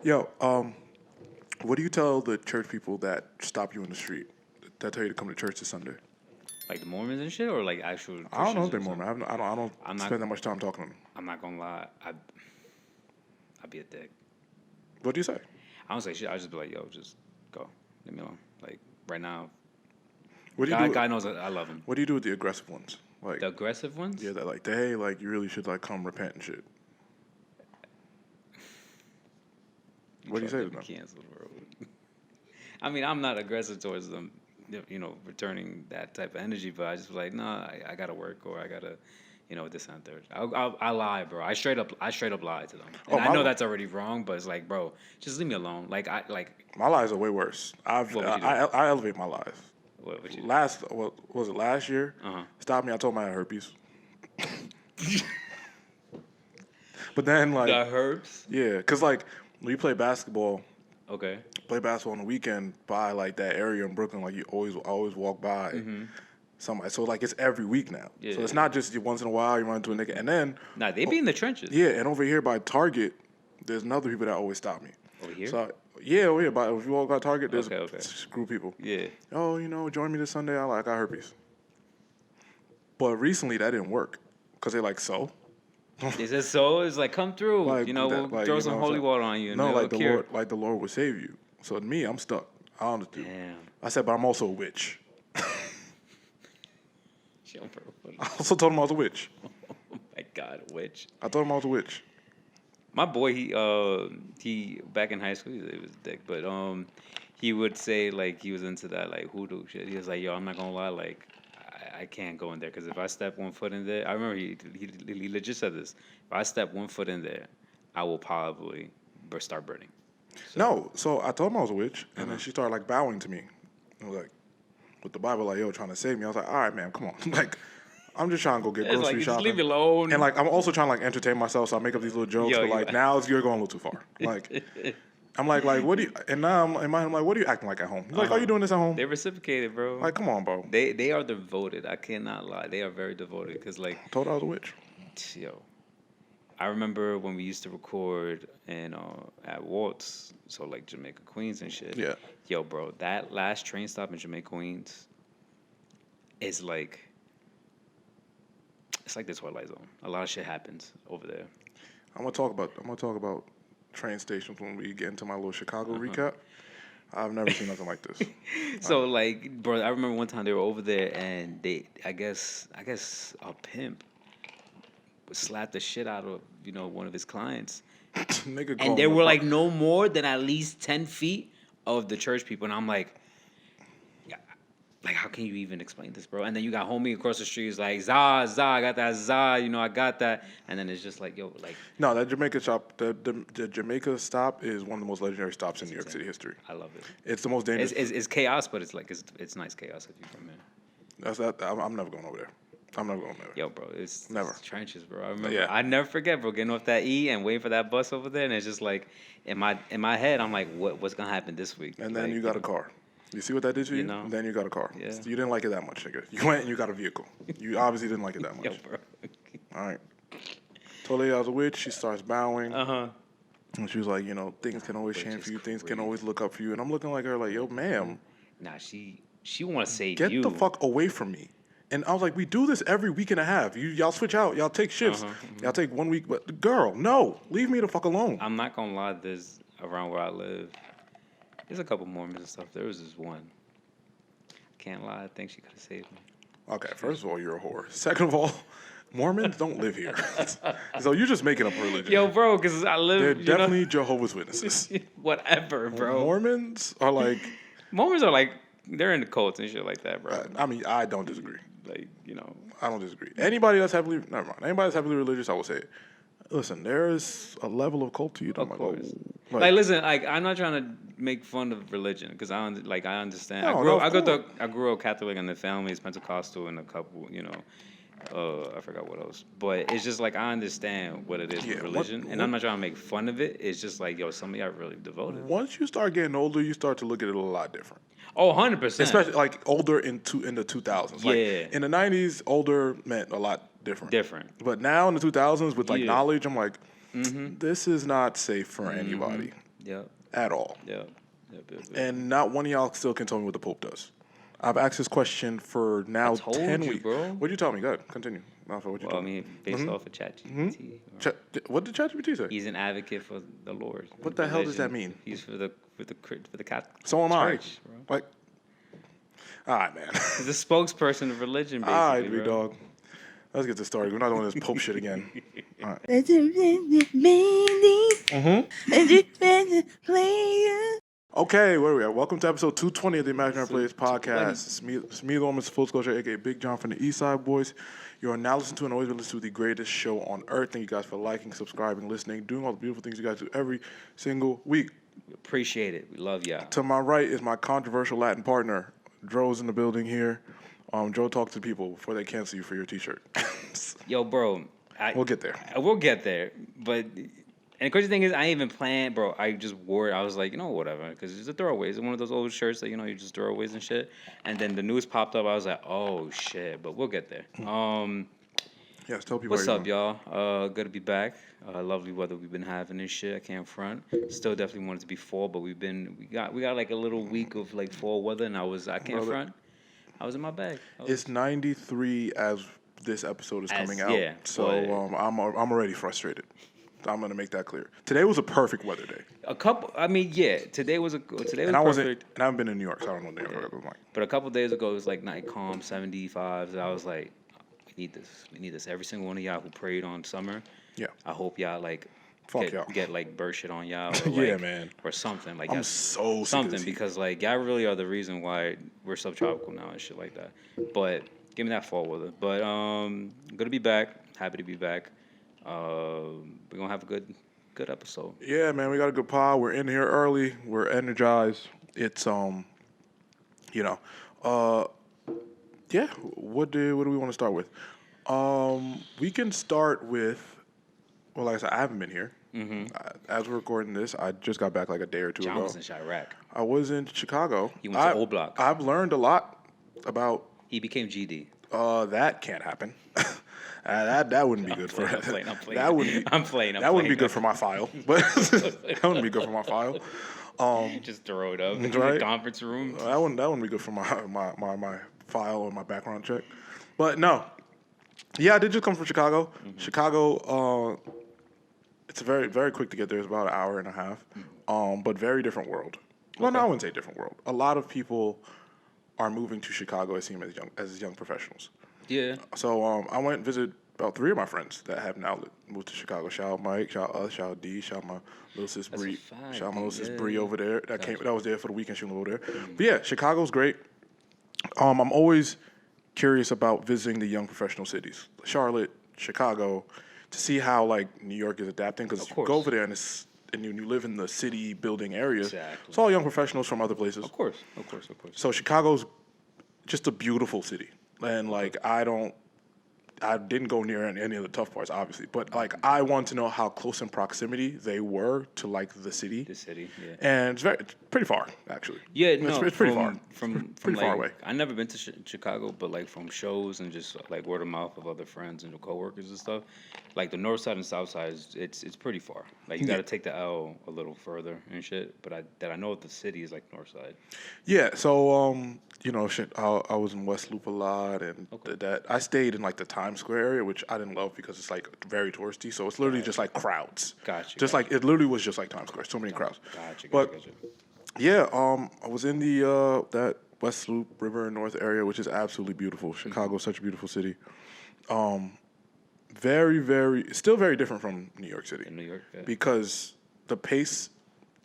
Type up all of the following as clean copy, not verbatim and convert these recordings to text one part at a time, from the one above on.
Yo, what do you tell the church people that stop you in the street that tell you to come to church this Sunday? Like the Mormons and shit, or like actual Christians? I don't know if or they're Mormon. something? I don't I'm not. spend that much time talking to them. I'm not gonna lie. I'd be a dick. What do you say? I don't say shit. I just be like, yo, just go. Leave me alone. Like right now, What do you do? God knows that I love him. What do you do with the aggressive ones? Like The aggressive ones? yeah, that like hey, like you really should like come repent and shit. What do you say to them? Cancel, bro. I mean, I'm not aggressive towards them, returning that type of energy, but I just was like, nah, I gotta work or I gotta, this and third. I lie, bro. I straight up lie to them. And I know that's already wrong, but it's like, bro, just leave me alone. My lies are way worse. I elevate my lies. What would you do? What was it last year? Stopped me. I told him I had herpes. But then like The herbs? yeah, cause like when you play basketball. Okay. Play basketball on the weekend by like that area in Brooklyn. Like you always walk by somebody. So like it's every week now. Yeah, so it's not just once in a while you run into a nigga. And then Nah, they be in the trenches. yeah, and over here by Target, there's another people that always stop me. Over here? So yeah, over here. But if you walk by Target, there's Okay. a group of people. Yeah. Oh, join me this Sunday. I got herpes. But recently that didn't work because they're like so. Is it so? It's like come through. Like, we'll throw some holy water on you. No, like the Lord would save you. So to me, I'm stuck. I don't do. Damn. I said, but I'm also a witch. Chill, bro. I also told him I was a witch. Oh my God, witch. I told him I was a witch. My boy, he back in high school, he was a dick, but he would say like he was into that like hoodoo shit. He was like, yo, I'm not gonna lie, like I can't go in there because if I step one foot in there, I remember he legit said this. If I step one foot in there, I will probably start burning. So I told him I was a witch, and then she started like bowing to me, like with the Bible, like yo, trying to save me. I was like, all right, man, come on, like I'm just trying to go get It's grocery like, shopping. just leave me alone. And like I'm also trying to like entertain myself, so I make up these little jokes. Yo, but like now you're going a little too far. Like I'm like what do you? And now in my head, I'm like, what are you acting like at home? He's like, are you doing this at home? They reciprocated, bro. Like, come on, bro. They are devoted. I cannot lie. They are very devoted because like I told her I was a witch. Yo, I remember when we used to record at Walt's, so like Jamaica Queens and shit. Yeah. Yo, bro, that last train stop in Jamaica Queens is like it's like the Twilight Zone. A lot of shit happens over there. I'm gonna talk about train stations when we get into my little Chicago recap. I've never seen nothing like this. So like, bro, I remember one time they were over there and I guess a pimp slapped the shit out of one of his clients, Nigga and they were like no more than at least 10 feet of the church people, and I'm like, yeah, like how can you even explain this, bro? And then you got homie across the street is like, za, I got that za, I got that, and then it's just like, yo, like no, that Jamaica stop, the Jamaica stop is one of the most legendary stops in New York City history. I love it. It's the most dangerous. It's chaos, but it's like it's nice chaos if you come in. I'm never going over there. I'm never going there. Yo, bro, it's trenches, bro. I remember. Yeah. I never forget, bro, getting off that E and waiting for that bus over there, and it's just like in my head, I'm like, what's gonna happen this week? And then you got a car. You see what that did to you? Then you got a car. Yeah. You didn't like it that much, nigga. You went and you got a vehicle. You obviously didn't like it that much. Yo, bro. All right. Told her I was a witch. She starts bowing. And she was like, things can always change for you. Things can always look up for you. And I'm looking like her, like, yo, ma'am. Nah, she want to save you. Get the fuck away from me. And I was like, we do this every week and a half. Y'all switch out. Y'all take shifts. Y'all take 1 week. But girl, no. Leave me the fuck alone. I'm not going to lie. There's around where I live, there's a couple Mormons and stuff. There was this one. I can't lie. I think she could have saved me. Okay, first of all, you're a whore. Second of all, Mormons don't live here. So you're just making up a religion. Yo, bro, because I live... They're definitely Jehovah's Witnesses. Whatever, bro. Mormons are like... Mormons are like... They're into cults and shit like that, bro. I mean, I don't disagree. Like, I don't disagree. Anybody that's heavily... Never mind. Anybody that's heavily religious, I will say it. Listen, there is a level of cult to you. Of course. Like, listen, like, I'm not trying to make fun of religion because I understand. No, I grew up Catholic in the family, it's Pentecostal, and a couple, I forgot what else. But it's just like I understand what it is with religion, and I'm not trying to make fun of it. It's just like, yo, some of y'all really devoted. Once you start getting older, you start to look at it a lot different. Oh, 100%. Especially like older in the 2000s. Like, in the 90s, older meant a lot different. But now in the 2000s, with like knowledge, I'm like, this is not safe for anybody. Yeah. At all. Yeah. And not one of y'all still can tell me what the Pope does. I've asked this question for now 10 weeks. Bro. What'd you tell me? Go ahead. Continue. What you told me? Based off of ChatGPT. What did ChatGPT say? He's an advocate for the Lord. What the hell does that mean? He's for the Catholic So am Church, I. Bro. Like, all right, man. He's a spokesperson of religion, basically. All right, bro. big dog. Let's get this started. We're not doing this Pope shit again. All right. Okay, where are we at? Welcome to episode 220 of the Imaginary Players podcast. It's me, the woman's Full Sculpture, aka Big John from the East Side Boys. You are now listening to and always been listening to the greatest show on earth. Thank you guys for liking, subscribing, listening, doing all the beautiful things you guys do every single week. We appreciate it. We love y'all. To my right is my controversial Latin partner. Dro's in the building here. Dro, talk to people before they cancel you for your t-shirt. Yo, bro. We'll get there. We'll get there. But... And the crazy thing is, I ain't even planned, bro. I just wore it. I was like, whatever, because it's a throwaway. It's one of those old shirts that you just throwaways and shit. And then the news popped up. I was like, oh shit, but we'll get there. Yes, tell people. What's up, y'all? Good to be back. Lovely weather we've been having and shit. I can't front. Still definitely wanted to be fall, but we got like a little week of like fall weather, and I can't front. I was in my bag. It's 93 as this episode is coming out. Yeah. So I'm already frustrated. I'm gonna make that clear. Today was a perfect weather day. Today was perfect. And I haven't been in New York, so I don't know what New York was like. But a couple days ago, it was like night calm, 75s. I was like, we need this. We need this. Every single one of y'all who prayed on summer. Yeah. I hope y'all get like bird shit on y'all. Or yeah, man. Or something like. I'm so something because like y'all really are the reason why we're subtropical now and shit like that. But give me that fall weather. But good to be back. Happy to be back. We're gonna have a good episode. Yeah, man, we got a good pod. We're in here early. We're energized. It's yeah. What do we want to start with? We can start with. Well, like I said, I haven't been here. Mm-hmm. As we're recording this, I just got back like a day or two ago. John was in Chirac. I was in Chicago. He went to Old Block. I've learned a lot about. He became GD. That can't happen. That wouldn't be good for I'm playing. That wouldn't be good for my file. But that wouldn't be good for my file. Just throw it up in right? the conference room. That wouldn't be good for my file or my background check. But no. Yeah, I did just come from Chicago. Mm-hmm. Chicago, it's very, very quick to get there. It's about an hour and a half. But very different world. Well, okay. No, I wouldn't say different world. A lot of people are moving to Chicago, I see them as young professionals. Yeah. So I went and visited about 3 of my friends that have now moved to Chicago. Shout out Mike, shout out us, shout out D, shout out my little sis Bree. Shout out my little sis Bree over there. That was there for the weekend. She was over there. Mm-hmm. But yeah, Chicago's great. I'm always curious about visiting the young professional cities, Charlotte, Chicago, to see how like New York is adapting. Because you go over there and you live in the city building areas. Exactly. It's all young professionals from other places. Of course. So Chicago's just a beautiful city. And like I didn't go near any of the tough parts, obviously, but like I want to know how close in proximity they were to like the city. The city, yeah. And it's pretty far, actually. Yeah, it's pretty far. From pretty far away. I've never been to Chicago, but like from shows and just like word of mouth of other friends and coworkers and stuff, like the north side and south side it's pretty far. Like you got to take the L a little further and shit. But I know the city is like north side. Yeah. So I was in West Loop a lot, and that I stayed in like the Times Square area, which I didn't love because it's like very touristy. So it's literally just like crowds. Gotcha. Like it literally was just like Times Square. So many crowds. Gotcha. Yeah, I was in the that West Loop River and North area, which is absolutely beautiful. Chicago's such a beautiful city. Very, very, still very different from New York City. In New York, yeah. Because the pace.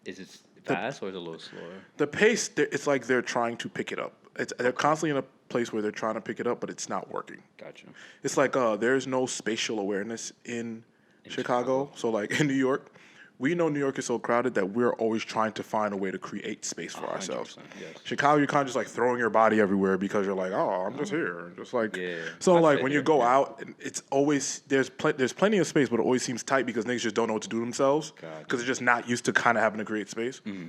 Is it fast or is it a little slower? The pace, it's like they're trying to pick it up. They're constantly in a place where they're trying to pick it up, but it's not working. Gotcha. It's like there's no spatial awareness in Chicago. So like in New York, we know New York is so crowded that we're always trying to find a way to create space for ourselves. Yes. Chicago, you're kind of just like throwing your body everywhere because you're like, oh, I'm just here. Just like, yeah. So like when you go out, it's always, there's plenty of space, but it always seems tight because niggas just don't know what to do themselves because they're just not used to kind of having to create space. Mm-hmm.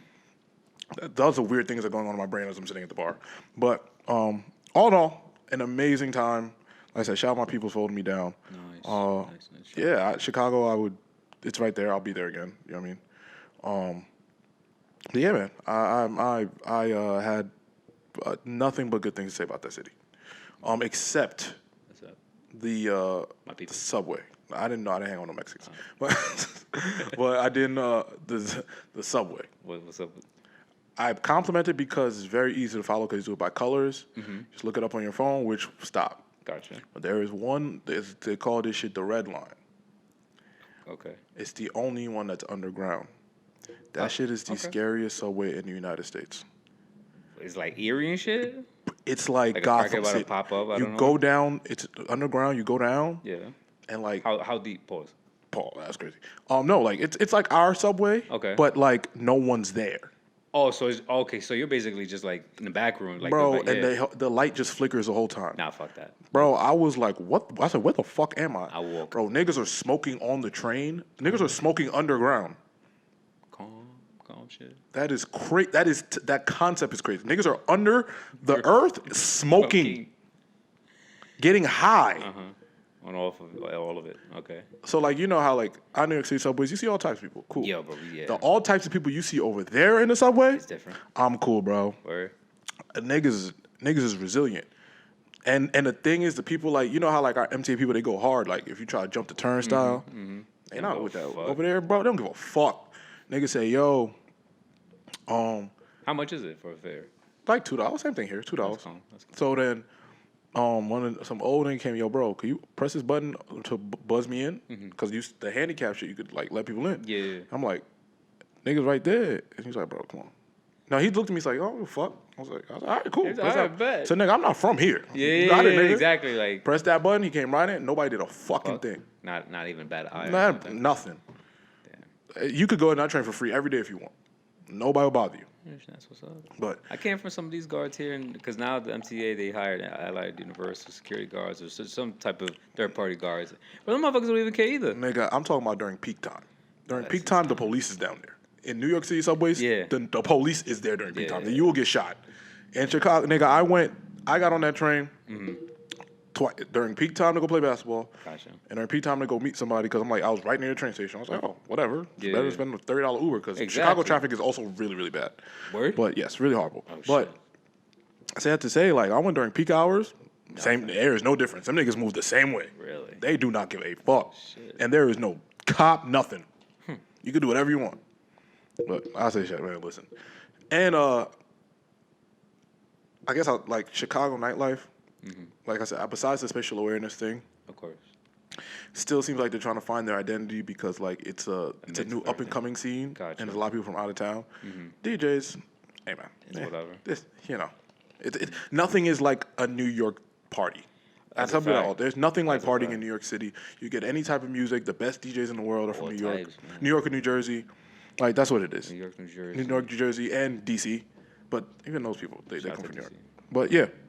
Those are weird things that are going on in my brain as I'm sitting at the bar. But all in all, an amazing time. Like I said, shout out my people for holding me down. Nice. Yeah, Chicago, it's right there. I'll be there again. You know what I mean? But yeah, man, I had nothing but good things to say about that city, except What's up? the My people. subway. I didn't know I didn't hang on no Mexicans, but but I didn't the subway. What's up? I compliment it because it's very easy to follow because you do it by colors. Just look it up on your phone, which stop. Gotcha. But there is one. They call this shit the red line. Okay. It's the only one that's underground. That shit is the okay. scariest subway in the United States. It's like eerie and shit. It's like Like a crackhead Gotham about to City. pop up. I You don't know. go down. It's underground. You go down, Yeah. and like How deep? Pause. Paul, that's crazy. No, like it's like our subway. Okay. But like no one's there, Oh, so it's okay. So you're basically just like in the back room, like bro. yeah. And the light just flickers the whole time. Nah, fuck that. Bro, I was like, what? I said, where the fuck am I? I walk. Bro, niggas are smoking on the train. Niggas are smoking underground. Calm shit. That is crazy. That concept is crazy. Niggas are under the earth smoking, getting high. On off of all of it. Okay. So like you know how like on New York City subways, you see all types of people. Cool. Yeah, bro. Yeah. The all types of people you see over there in the subway, It's different. I'm cool, bro. Word. Niggas is resilient. And the thing is, the people like you know how like our MTA people they go hard. Like if you try to jump the turnstile, they not Don't with give that a fuck. over there, bro. They don't give a fuck. Niggas say, yo, How much is it for a fare? like $2. Same thing here, $2. That's cool. So then, some old nigga came, yo, bro, can you press this button to buzz me in? Because the handicap shit, you could like let people in. Yeah. I'm like, niggas right there, and he's like, bro, come on. Now he looked at me, he's like, oh fuck. I was like, all right, cool. It's Press all right, that. bet. So nigga, I'm not from here. Yeah, You got it, nigga. exactly. Like Press that button. He came right in. Nobody did a fucking fuck. thing. Not even bad eye. Nothing. You could go in that train for free every day if you want. Nobody will bother you. That's what's up. But I came from some of these guards here, and because now the MTA they hired Allied Universal security guards or some type of third party guards, but them motherfuckers don't even care either. nigga, I'm talking about during peak time. During That's peak time, the police is down there. In New York City subways, Yeah. the police is there during peak Yeah, time. yeah, Then you will get shot. In Chicago, nigga, I got on that train during peak time to go play basketball. Gotcha. And during peak time to go meet somebody because I was right near the train station. I was like, oh, whatever. It's Yeah, better yeah. to spend a $30 Uber because Exactly. Chicago traffic is also really, really bad. Word? But yes, really horrible. Oh, but shit. I say that to say, like, I went during peak hours. There is no difference. Them niggas move the same way. Really? They do not give a fuck. Shit. And there is no cop, nothing. You can do whatever you want. But I say shit, man, listen. And I guess I like Chicago nightlife. Like I said, besides the spatial awareness thing, Of course. still seems like they're trying to find their identity because like it's a mix new of up and coming scene, Gotcha. and there's a lot of people from out of town. DJs, hey man, It's whatever. This nothing is like a New York party. That's I a tell you fact. all, there's nothing like That's a partying fact. in New York City. You get any type of music. The best DJs in the world are from All New York, types, man. New York and New Jersey. Like that's what it is. New York, New Jersey. New York, New Jersey, and DC. But even those people, they Shout come out from to New York. DC.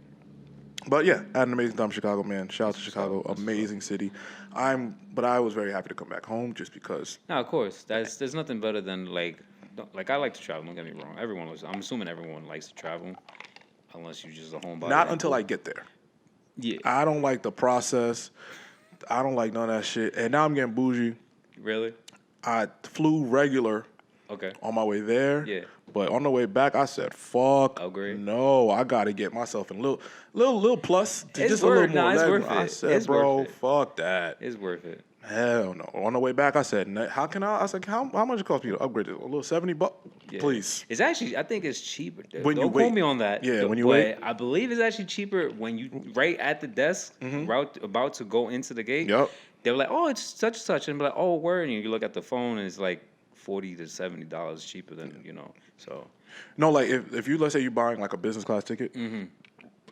But yeah, I had an amazing time in Chicago, man. Shout out to Chicago, That's what's up. amazing city. But I was very happy to come back home just because. No, of course. There's nothing better than like I like to travel. Don't get me wrong. I'm assuming everyone likes to travel, unless you're just a homebody. Not until I get there. Yeah. I don't like the process. I don't like none of that shit. And now I'm getting bougie. Really? I flew regular Okay. on my way there. Yeah. But on the way back, I said, "Fuck, Upgrade? no! I got to get myself in a little plus to It's just a little worth- more nah, it's leg. worth I it. said, It's bro, worth it. fuck that. It's worth it. Hell no. On the way back, I said, how can I? I said, how much it cost me to upgrade it? A little $70, Yeah. please. It's actually, I think it's cheaper. When you Don't wait. quote me on that. Yeah, when you but wait. I believe it's actually cheaper when you right at the desk, about to go into the gate. Yep. They were like, "Oh, it's such and such," and I'm like, "Oh, word." And you look at the phone, and it's like $40 to $70 cheaper than So No, like if you let's say you're buying like a business class ticket,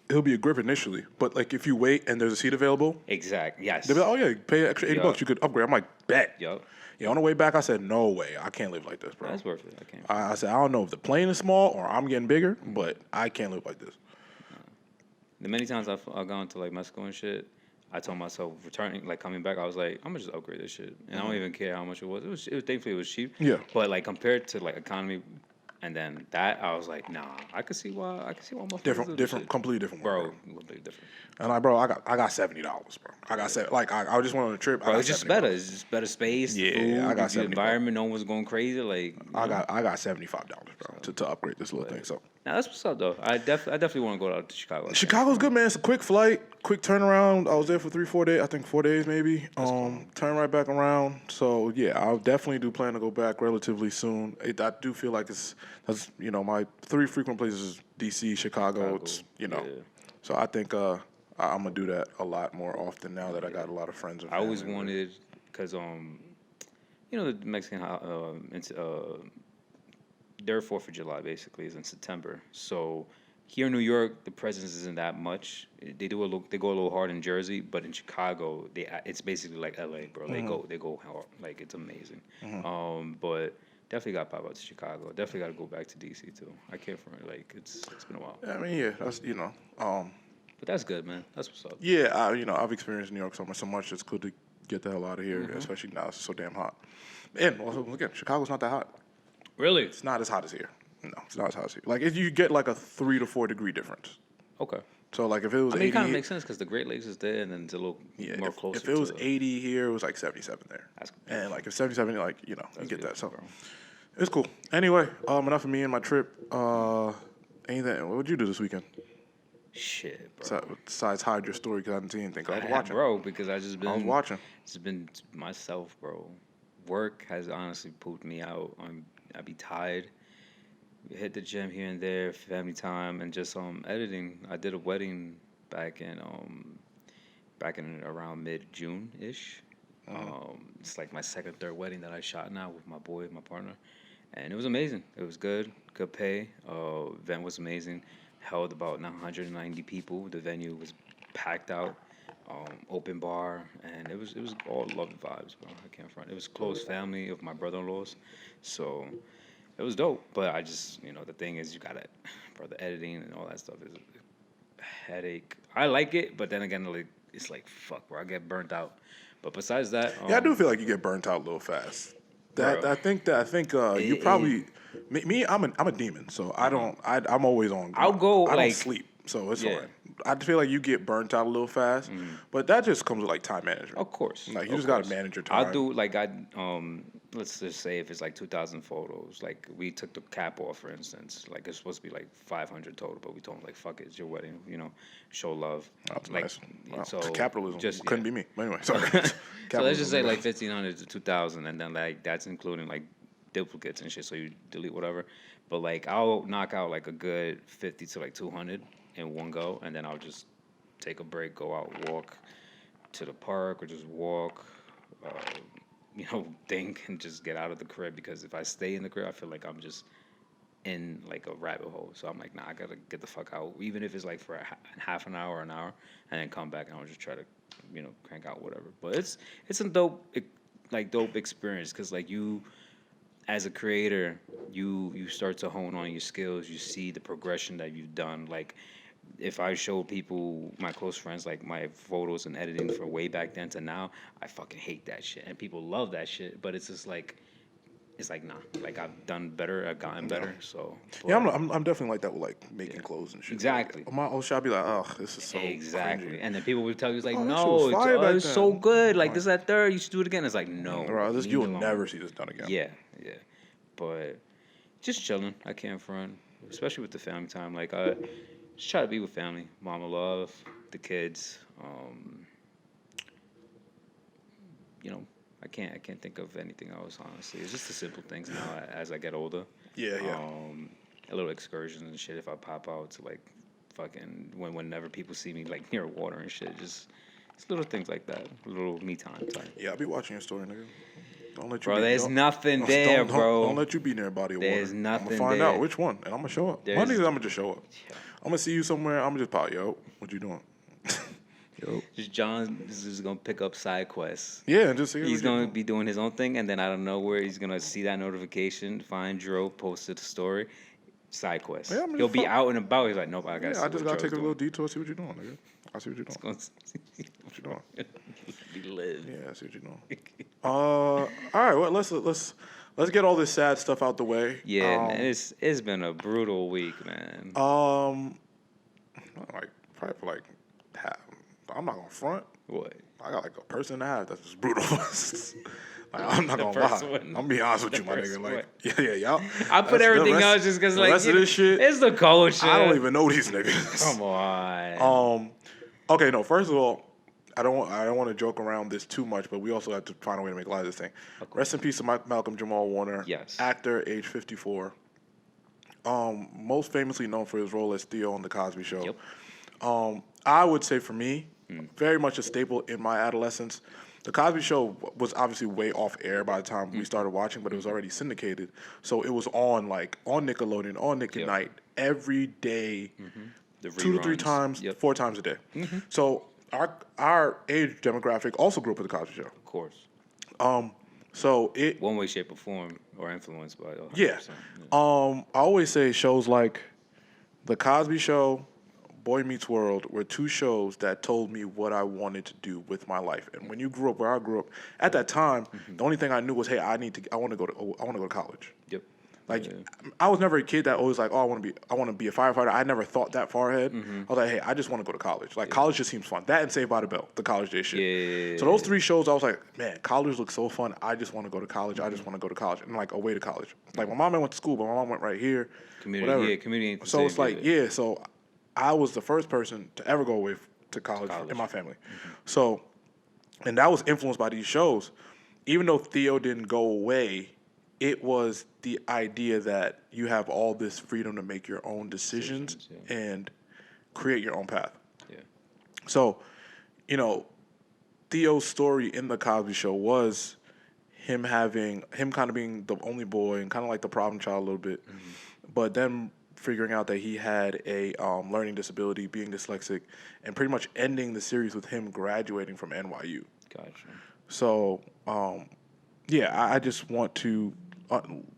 it'll be a grip initially. But like if you wait and there's a seat available, exactly, yes. they'll be like, oh yeah, pay extra $80. Yup. You could upgrade. I'm like, bet. Yup. Yeah, on the way back, I said, no way, I can't live like this, bro. That's worth it. I can't. I said, I don't know if the plane is small or I'm getting bigger, but I can't live like this. The many times I've gone to like Mexico and shit, I told myself returning, like coming back, I was like, I'm gonna just upgrade this shit, and I don't even care how much it was. Thankfully it was cheap. Yeah. But like compared to like economy And then that I was like, nah, I could see why. I could see why motherfuckers do this Different, shit. completely different Bro, world, completely different. And I got $70, bro. I got like I just went on a trip. I Bro, got it's just $70. better. It's just better space, Yeah, food, I got the 75. environment. No one's going crazy. Like, I got $75, bro, to upgrade this little thing. So now that's what's up though. I definitely want to go out to Chicago. Chicago's good, man. It's a quick flight, quick turnaround. I was there for 3-4 days. I think 4 days maybe. Turn right back around. So yeah, I definitely do plan to go back relatively soon. I do feel like that's my 3 frequent places is DC, Chicago. It's yeah. So I think I'm gonna do that a lot more often now that I got a lot of friends and I family. always wanted, because the Mexican their 4th of July basically is in September. So here in New York, the presence isn't that much. They go a little hard in Jersey, but in Chicago, it's basically like LA, bro. They go hard, like it's amazing. But definitely got to pop out to Chicago. Definitely got to go back to DC too. I can't for it. Like it's been a while. I mean, yeah, that's But that's good, man. That's what's up. Yeah, I've experienced New York so much. It's good to get the hell out of here, especially now it's so damn hot. And also, again, Chicago's not that hot. Really? It's not as hot as here. No, it's not as hot as here. Like, if you get like a 3 to 4 degree difference. Okay. So, like, if it was 80... it kind of makes sense because the Great Lakes is there and then it's a little more closer. If it was 80 here, it was like 77 there. And, like, if 77, like, you get that. So, it's cool. Anyway, enough of me and my trip. Anything? What would you do this weekend? Shit, bro. Besides hide your story because I didn't see anything. I was watching. Bro, because I was watching. It's been myself, bro. Work has honestly pooped me out. I'd be tired. Hit the gym here and there, family time, and just editing. I did a wedding back in around mid-June ish. It's like my second, third wedding that I shot now with my boy, my partner, and it was amazing. It was good pay. Event was amazing. Held about 190 people. The venue was packed out. Open bar, and it was all love and vibes, bro. I can't front. It was close family of my brother-in-laws, so it was dope. But I just, the thing is, the editing and all that stuff is a headache. I like it, but then again, like, it's like, fuck, bro, I get burnt out. But besides that, I do feel like you get burnt out a little fast. I think you probably me. I'm a demon, so I don't. I'm always on. I'll go. I don't like sleep, so it's alright. I feel like you get burnt out a little fast, but that just comes with like time management. Of course, like you just gotta manage your time. I'll do let's just say if it's like 2,000 photos, like we took the cap off, for instance, like it's supposed to be like 500 total, but we told them like fuck it, it's your wedding, show love. That's like, nice. Wow. So capitalism couldn't be me. Anyway, sorry. So let's just say like 1,500 to 2,000, and then like that's including like duplicates and shit, so you delete whatever. But like I'll knock out like a good 50 to like 200 in one go, and then I'll just take a break, go out, walk to the park, or just walk, think and just get out of the crib. Because if I stay in the crib, I feel like I'm just in like a rabbit hole. So I'm like, nah, I gotta get the fuck out, even if it's like for half an hour, and then come back and I'll just try to, crank out whatever. But it's a dope experience because like you, as a creator, you start to hone on your skills. You see the progression that you've done. Like, if I show people, my close friends, like my photos and editing from way back then to now, I fucking hate that shit. And people love that shit, but it's just like, nah. Like, I've done better, I've gotten better, so. Yeah, I'm definitely like that with like making clothes and shit. Exactly. Like, my old shop be like, oh, this is so exactly. cringy. And then people would tell you, it's like, Oh, no, it's so good. Like, Right. this, that, third, you should do it again. It's like, no. Bro, leave you'll me alone. never see this done again. Yeah. But just chilling. I can't front, especially with the family time. Like, I just try to be with family, mama love, the kids. I can't think of anything else, honestly. It's just the simple things now as I get older. Yeah. A little excursions and shit if I pop out to like fucking whenever people see me like near water and shit. Just little things like that. Little me time type. Yeah, I'll be watching your story, nigga. Don't let you Bro, there's nothing there, bro. Don't let you be near a body of water. There's nothing I'm gonna find there. out which one, and I'm gonna show up. One nigga, I'm gonna just show up. Yeah. I'm gonna see you somewhere. I'm gonna just pop, yo. What you doing? Yo. Just John is just gonna pick up side quests. Yeah, and just see. He's gonna be doing his own thing, and then out of nowhere, he's gonna see that notification, find Dro, post it a story, side quest. Yeah, He'll be out and about. He's like, nope, I gotta. Yeah, see I just what gotta Dro's take a doing. little detour, see what you're doing, nigga. I see what you're doing. What you doing? Be live. Yeah, I see what you're doing. All right. Well, let's let's get all this sad stuff out the way. Yeah, man, it's been a brutal week, man. Like probably for like half. I'm not gonna front. What? I got like a person and a half that's just brutal. Like, I'm not The gonna first lie. one. I'm gonna be honest with The you, my first nigga. one. Like, y'all. I put everything else just because, like, rest of this shit, it's the culture. I don't even know these niggas. Come on. Okay, no. First of all, I don't want to joke around this too much, but we also have to find a way to make light of this thing. Rest in peace to Malcolm Jamal Warner. Yes. Actor, age 54. Most famously known for his role as Theo on The Cosby Show. Yep. I would say for me, very much a staple in my adolescence. The Cosby Show was obviously way off air by the time we started watching, but it was already syndicated. So it was on on Nickelodeon, on Nick at Night, every day, The 2 to 3 reruns. times, Yep. 4 times a day. So our age demographic also grew up with the Cosby Show. Of course. So it One way, shape, or form, or influenced by it. 100%. yeah. I always say shows like The Cosby Show, Boy Meets World were 2 shows that told me what I wanted to do with my life. And when you grew up where I grew up, at that time, the only thing I knew was, hey, I want to go to college. Yep. Like, I was never a kid that always like, oh, I want to be a firefighter. I never thought that far ahead. I was like, hey, I just want to go to college. Like, college just seems fun. That and Saved by the Bell, the college day shit. Yeah. So those 3 shows, I was like, man, college looks so fun. I just want to go to college. I just want to go to college. And like away to college. Like, my mom went to school, but my mom went right here. Community, whatever. yeah, community ain't the So same, it's like, yeah. so I was the first person to ever go away to college in my family. So, and that was influenced by these shows. Even though Theo didn't go away, it was the idea that you have all this freedom to make your own decisions and create your own path. Yeah. So, Theo's story in the Cosby Show was him kind of being the only boy and kind of like the problem child a little bit, but then figuring out that he had a learning disability, being dyslexic, and pretty much ending the series with him graduating from NYU. Gotcha. So, I just want to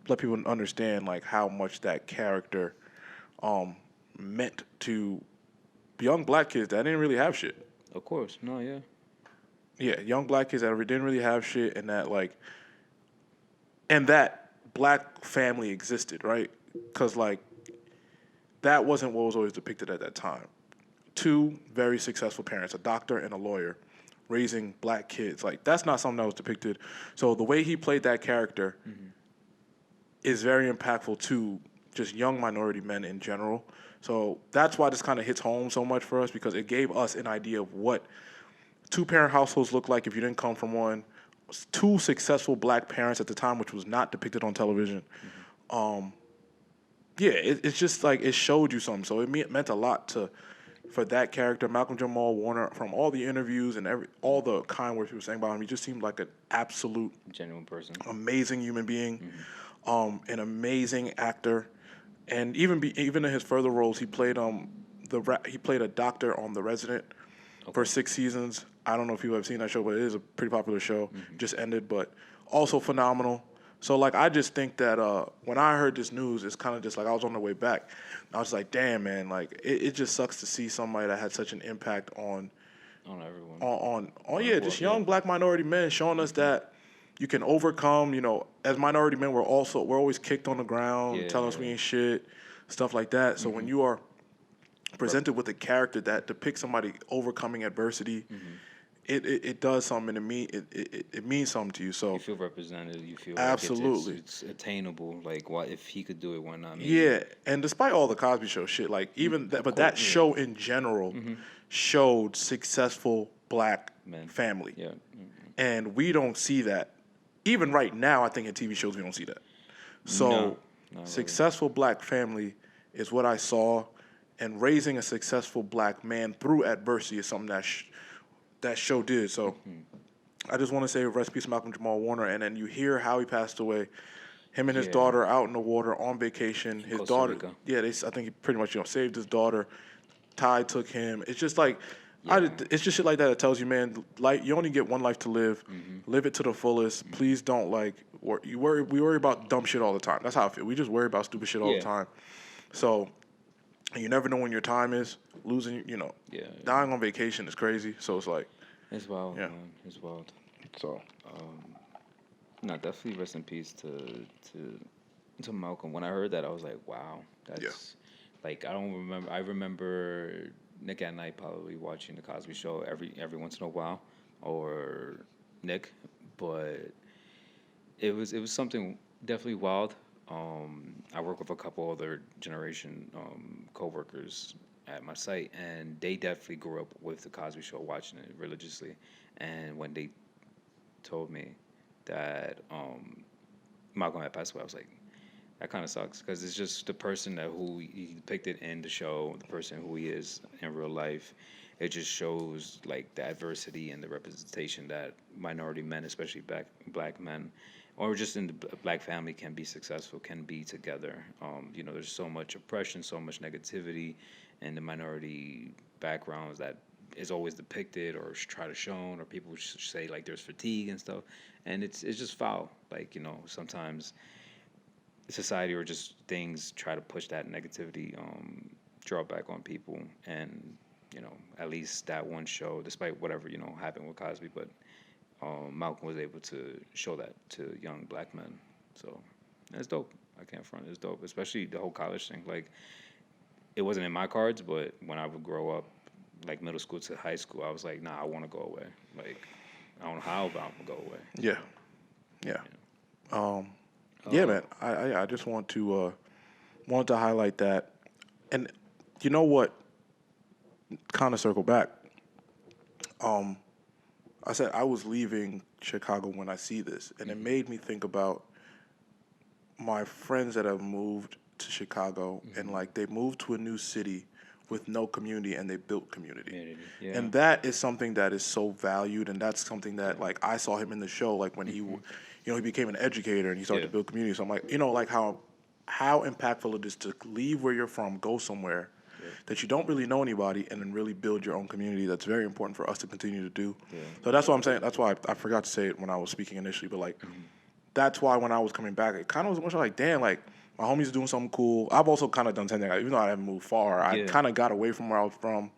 let people understand like how much that character meant to young black kids that didn't really have shit. Of course. No, yeah. Yeah, young black kids that didn't really have shit, and that black family existed, right? Because like that wasn't what was always depicted at that time. 2 very successful parents, a doctor and a lawyer, raising black kids. Like, that's not something that was depicted. So the way he played that character is very impactful to just young minority men in general. So that's why this kind of hits home so much for us, because it gave us an idea of what 2-parent households look like if you didn't come from one. 2 successful black parents at the time, which was not depicted on television. It's just like it showed you something. So it meant a lot for that character, Malcolm Jamal Warner. From all the interviews and all the kind words people were saying about him, he just seemed like an absolute Genuine person. amazing human being, an amazing actor, and even in his further roles, he played a doctor on The Resident for 6 seasons. I don't know if people have seen that show, but it is a pretty popular show. Just ended, but also phenomenal. So, like, I just think that when I heard this news, it's kind of just like I was on the way back. I was like, damn, man, like, it just sucks to see somebody that had such an impact on everyone. Just young black minority men, showing us that you can overcome, as minority men, we're always kicked on the ground, telling us we ain't shit, stuff like that. So when you are presented with a character that depicts somebody overcoming adversity, it does something, and it means something to you. So you feel represented. You feel absolutely like it's attainable. Like, why if he could do it, why not me? Yeah, and despite all the Cosby Show shit, like even that show in general showed successful black family. Yeah, and we don't see that. Even right now, I think in TV shows we don't see that. So successful black family is what I saw, and raising a successful black man through adversity is something that show did. So I just want to say rest in peace Malcolm Jamal Warner. And then you hear how he passed away. Him and his daughter out in the water on vacation. His Costa daughter, Rica. I think he pretty much saved his daughter. Ty took him. It's just like, it's just shit like that tells you, man, like you only get one life to live. Live it to the fullest. Please don't we worry about dumb shit all the time. That's how I feel. We just worry about stupid shit all the time. So you never know when your time is. Losing, dying on vacation is crazy. So it's like, it's wild, man. It's wild. So No, definitely rest in peace to Malcolm. When I heard that, I was like, wow, Yeah. that's like I don't remember. I remember Nick at Night probably watching the Cosby Show every once in a while, or Nick, but it was something definitely wild. I work with a couple other generation coworkers at my site, and they definitely grew up with the Cosby Show, watching it religiously. And when they told me that Malcolm had passed away, I was like, that kind of sucks because it's just the person that who he depicted in the show, the person who he is in real life. It just shows like the adversity and the representation that minority men, especially black men, or just in the black family, can be successful, can be together. There's so much oppression, so much negativity, in the minority backgrounds that is always depicted or try to shown, or people say like there's fatigue and stuff, and it's just foul. Like sometimes society or just things try to push that negativity draw back on people, and at least that one show, despite whatever happened with Cosby, but Malcolm was able to show that to young black men. So that's dope. I can't front. It's dope, especially the whole college thing. Like it wasn't in my cards, but when I would grow up, like middle school to high school, I was like, nah, I want to go away. Like I don't know how, but I'm gonna go away. Yeah. Yeah. Yeah, man. I just want to highlight that, and you know what? Kind of circle back. I said I was leaving Chicago when I see this, and it made me think about my friends that have moved to Chicago, and like they moved to a new city with no community, and they built community. Yeah. And that is something that is so valued, and that's something that like I saw him in the show, like when he he became an educator and he started to build community. So I'm like, like how impactful it is to leave where you're from, go somewhere that you don't really know anybody, and then really build your own community. That's very important for us to continue to do. Yeah. So that's what I'm saying. That's why I forgot to say it when I was speaking initially, but like that's why when I was coming back, it kind of was much like, damn, like my homies doing something cool. I've also kind of done something, even though I haven't moved far, I kind of got away from where I was from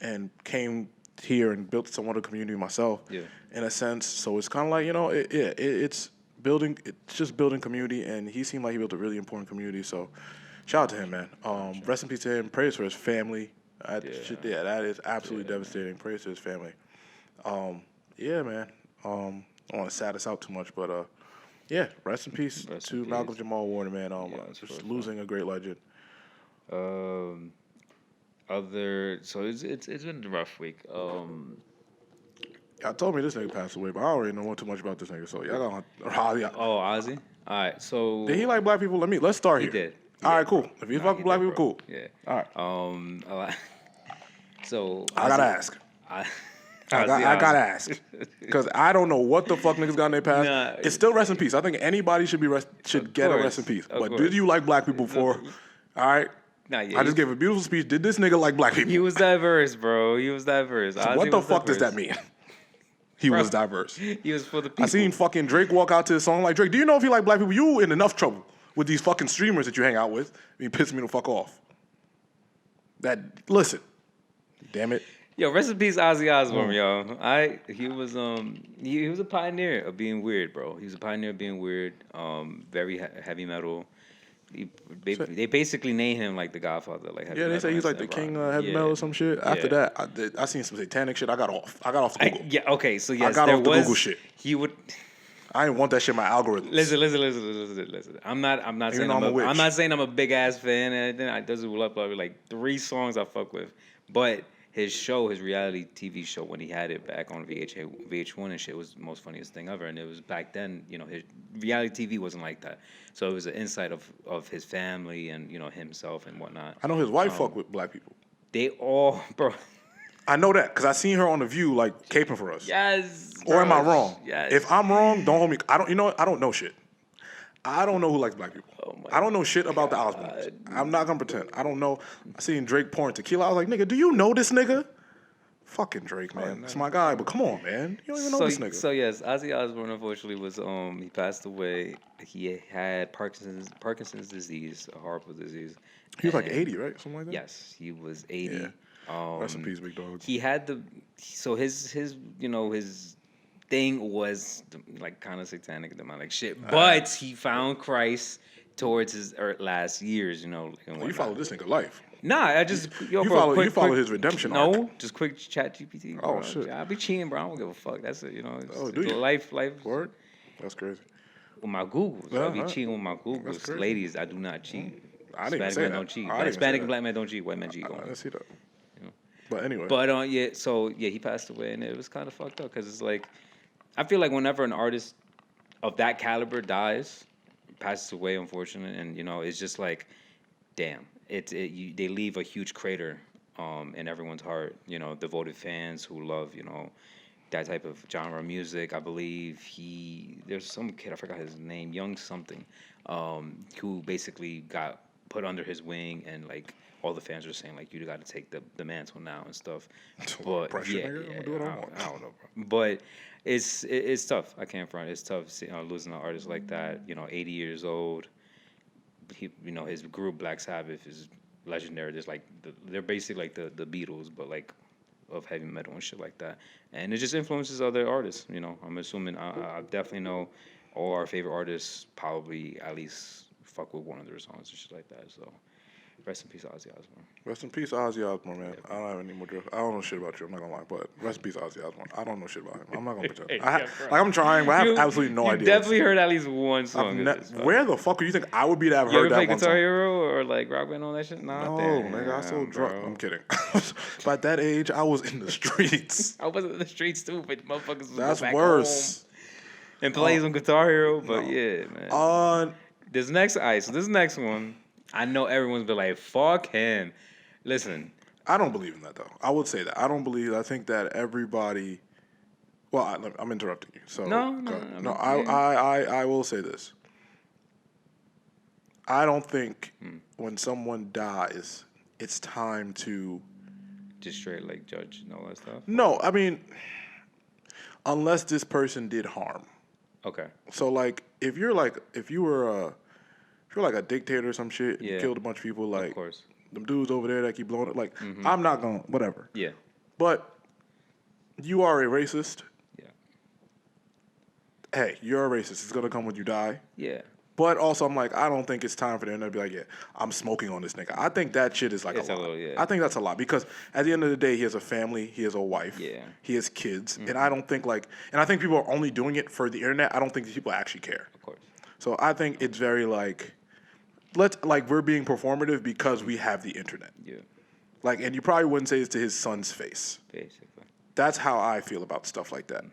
and came here and built somewhat of a community myself in a sense. So it's kind of like, it's building, it's just building community, and he seemed like he built a really important community. So shout out to him, man. Rest in peace to him. Prayers for his family. That is absolutely devastating. Prayers to his family. Yeah, man. I don't want to sad us out too much, but rest in peace to Malcolm Jamal Warner, man. Just losing a great legend. So it's been a rough week. Y'all told me this nigga passed away, but I already know too much about this nigga. So y'all gonna Ozzy. All right. So did he like black people? Let's start here. He did. All right, cool. If he's fucking black people, cool. Yeah. All right. So I gotta ask. I gotta ask because I don't know what the fuck niggas got in their past. Nah, it's still rest in peace. I think anybody should get a rest in peace. But did you like black people before? All right. Nah, yeah, I just gave a beautiful speech. Did this nigga like black people? He was diverse, bro. He was diverse. So what the fuck does that mean? He was diverse. He was for the people. I seen fucking Drake walk out to his song like, Drake, do you know if you like black people? You in enough trouble with these fucking streamers that you hang out with. You piss me the fuck off. Listen. Damn it. Yo, rest in peace, Ozzy Osbourne, yo. He was he was a pioneer of being weird, bro. He was a pioneer of being weird. Very heavy metal. They basically named him like the Godfather, like heavy metal. They say he's like the king of heavy metal or some shit. After that, I seen some satanic shit. I got off the Google. Okay, so yes, I got off the Google shit. He would. I didn't want that shit in my algorithm. Listen. I'm not saying I'm not saying I'm a big ass fan, and then I does like 3 songs I fuck with, but his reality TV show when he had it back on VH1 and shit was the most funniest thing ever, and it was back then. His reality TV wasn't like that, so it was an insight of his family and himself and whatnot. I know his wife fuck with black people. They all, bro. I know that because I seen her on The View like caping for us. Yes. Or am I wrong? Yes. If I'm wrong, don't hold me. I don't. You know what? I don't know shit. I don't know who likes black people. I don't know shit about the Osbournes. I'm not gonna pretend. I don't know. I seen Drake pouring tequila. I was like, nigga, do you know this nigga? Fucking Drake, man. It's my guy, but come on, man. You don't even know this nigga. So yes, Ozzy Osbourne unfortunately was he passed away. He had Parkinson's disease, a horrible disease. He was like 80, right? Something like that. Yes, he was 80. Yeah. Rest in peace, big dog. He had his thing was like kind of satanic, demonic shit. But he found Christ towards his last years, you know, and You follow whatnot. this nigga life. Nah, I just You bro, follow quick, his redemption no, arc. just quick chat GPT, Oh bro. shit. I be cheating, bro. I don't give a fuck. That's it, you know. Oh, It's do you? life. Word? That's crazy. With my Googles, I be Uh-huh. cheating with my That's Googles. crazy. Ladies, I do not cheat. I didn't even Hispanic say men that. don't cheat. I didn't even say Hispanic and that. black men don't cheat. White men cheat. I didn't see that. But anyway. But yeah, so yeah, he passed away, and it was kind of fucked up because it's like, I feel like whenever an artist of that caliber dies, passes away, unfortunately, and you know, it's just like, damn, they leave a huge crater, in everyone's heart. You know, devoted fans who love, you know, that type of genre of music. I believe there's some kid, I forgot his name, Young something, who basically got put under his wing, and like all the fans were saying like, you got to take the mantle now and stuff. But Pressure, yeah, nigga. I'm gonna do what I want. I don't know, bro. But it's tough. I can't front. It's tough, losing an artist like that. You know, 80 years old. You know, his group Black Sabbath is legendary. There's like they're basically like the Beatles, but like of heavy metal and shit like that. And it just influences other artists. You know, I'm assuming I definitely know all our favorite artists probably at least fuck with one of their songs and shit like that. So rest in peace, Ozzy Osbourne. Rest in peace, Ozzy Osbourne, man. I don't have any more drift. I don't know shit about you. I'm not gonna lie, but rest in peace, Ozzy Osbourne. I don't know shit about him. I'm not gonna pretend. Like I'm trying, but I have absolutely no you idea. definitely heard at least one song. Where the fuck do you think I would be to have You heard ever that play one Guitar song? Hero or like Rock Band and all that shit? Nah, No, damn, nigga, I was so drunk. bro. I'm kidding. By that age, I was in the streets. I was in the streets too, but motherfuckers was That's back worse. home and play some Guitar Hero. But no. yeah, man. This next one, I know everyone's been like, fuck him. Listen, I don't believe in that though. I would say that I don't believe. I think that everybody. Well, I'm interrupting you. So No, I will say this. I don't think when someone dies, it's time to. just straight like judge and all that stuff. No, I mean, unless this person did harm. Okay. So like, if you were like a dictator or some shit, and you killed a bunch of people, like of course. them dudes over there that keep blowing it, like I'm not gonna whatever. Yeah. But you are a racist. Yeah. Hey, you're a racist. It's gonna come when you die. Yeah. But also, I'm like, I don't think it's time for them to be like, yeah, I'm smoking on this nigga. I think that shit is like It's a a lot. little, yeah. I think that's a lot because at the end of the day, he has a family, he has a wife, he has kids, and I don't think and I think people are only doing it for the internet. I don't think these people actually care. Of course. So I think it's very we're being performative because we have the internet. Yeah. Like, and you probably wouldn't say this to his son's face. Basically. That's how I feel about stuff like that.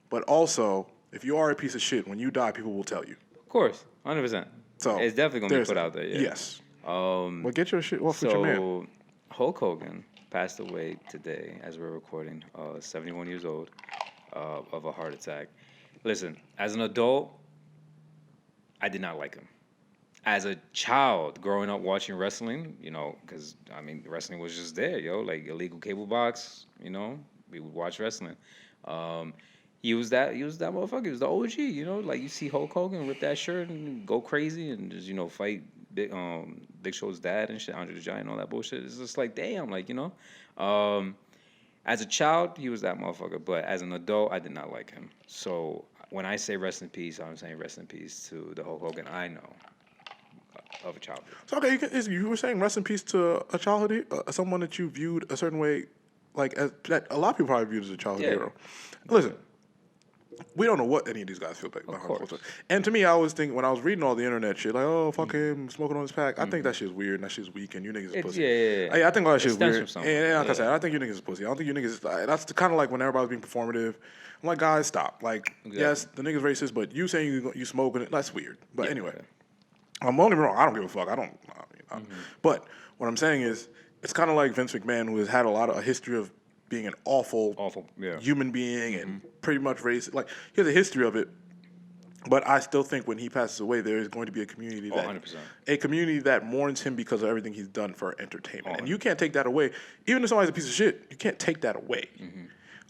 But also, if you are a piece of shit, when you die, people will tell you. Of course. 100%. So it's definitely gonna be put out there. Yeah. Yes. Well, get your shit off with your man. Hulk Hogan passed away today as we're recording. 71 years old, of a heart attack. Listen, as an adult, I did not like him. As a child, growing up watching wrestling, you know, because I mean, wrestling was just there, yo, like illegal cable box. You know, we would watch wrestling. He was that motherfucker. He was the OG, you know. Like you see Hulk Hogan rip that shirt and go crazy and just, you know, fight Big Show's dad and shit, Andre the Giant, and all that bullshit. It's just like, damn, like, you know. As a child, he was that motherfucker, but as an adult, I did not like him. So when I say rest in peace, I'm saying rest in peace to the Hulk Hogan I know of a childhood. So okay, you were saying rest in peace to a childhood, someone that you viewed a certain way, like that a lot of people probably viewed as a childhood hero. Listen. We don't know what any of these guys feel like. Of course. And to me, I always think when I was reading all the internet shit, like, oh, fuck him, smoking on his pack, I think that shit's weird and that shit's weak and you niggas is pussy. Yeah. I think all that shit's weird. And like I said, I think you niggas is pussy. I don't think you niggas, that's kind of like when everybody's being performative. I'm like, guys, stop. Like, yes, the nigga's racist, but you saying you smoking it, that's weird. But anyway, don't get me wrong, I don't give a fuck. But what I'm saying is, it's kind of like Vince McMahon, who has had a history of being an awful human being and pretty much racist. Like, he has a history of it. But I still think when he passes away, there is going to be a community that mourns him because of everything he's done for entertainment. And you can't take that away. Even if somebody's a piece of shit, you can't take that away.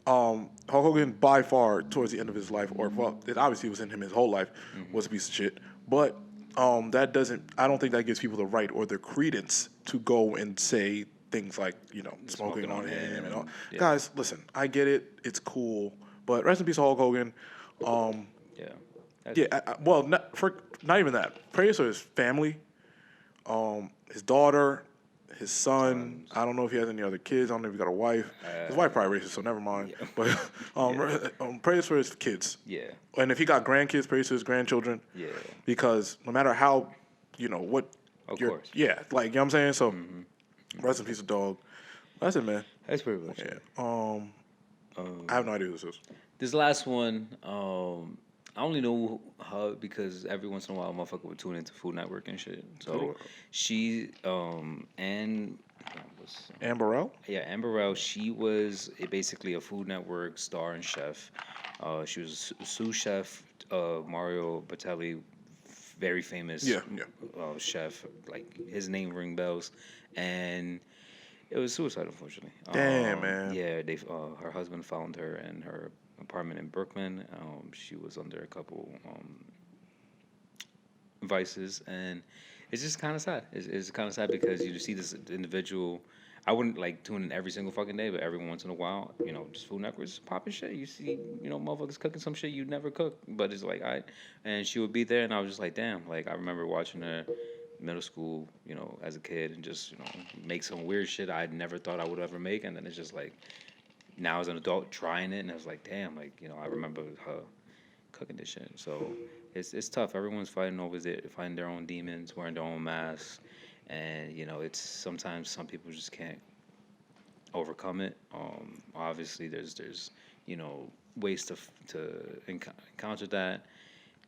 Hulk Hogan, by far, towards the end of his life, or well, it obviously was in him his whole life, was a piece of shit. But that doesn't, I don't think that gives people the right or the credence to go and say things like, you know, smoking on him and all. Guys, listen, I get it. It's cool. But rest in peace, Hulk Hogan. Um, Yeah. That's, yeah, well, not even that. Prayers for his family, his daughter, his son. Sons. I don't know if he has any other kids. I don't know if he got a wife. His wife probably racist, so never mind. Yeah. But Yeah. prayers for his kids. Yeah. And if he got grandkids, praise to his grandchildren. Yeah. Because no matter how, what Of you're, course. yeah, like, you know what I'm saying? So, Mm-hmm. rest in peace, of dog. That's it, man. That's pretty much Yeah. it. I have no idea who this is. This last one, I only know her because every once in a while, a motherfucker would tune into Food Network and shit. So she, and was Amberell? yeah, Amberell. She was basically a Food Network star and chef. She was a sous chef. Mario Battelli, very famous Yeah, yeah. chef. Like his name ring bells, and it was suicide, unfortunately. Damn, man. Yeah, they her husband found her in her apartment in Brooklyn. She was under a couple vices, and it's just kind of sad. It's kind of sad because you see this individual. I wouldn't like tune in every single fucking day, but every once in a while, just Food Network's popping shit. You see, motherfuckers cooking some shit you never cook, but it's like, and she would be there, and I was just like, damn. Like I remember watching her middle school, as a kid, and just make some weird shit I never thought I would ever make, and then it's just like now as an adult trying it, and I was like, damn, like I remember her cooking this shit. So it's tough. Everyone's fighting over it, fighting their own demons, wearing their own masks, and it's sometimes some people just can't overcome it. Obviously, there's ways to encounter that.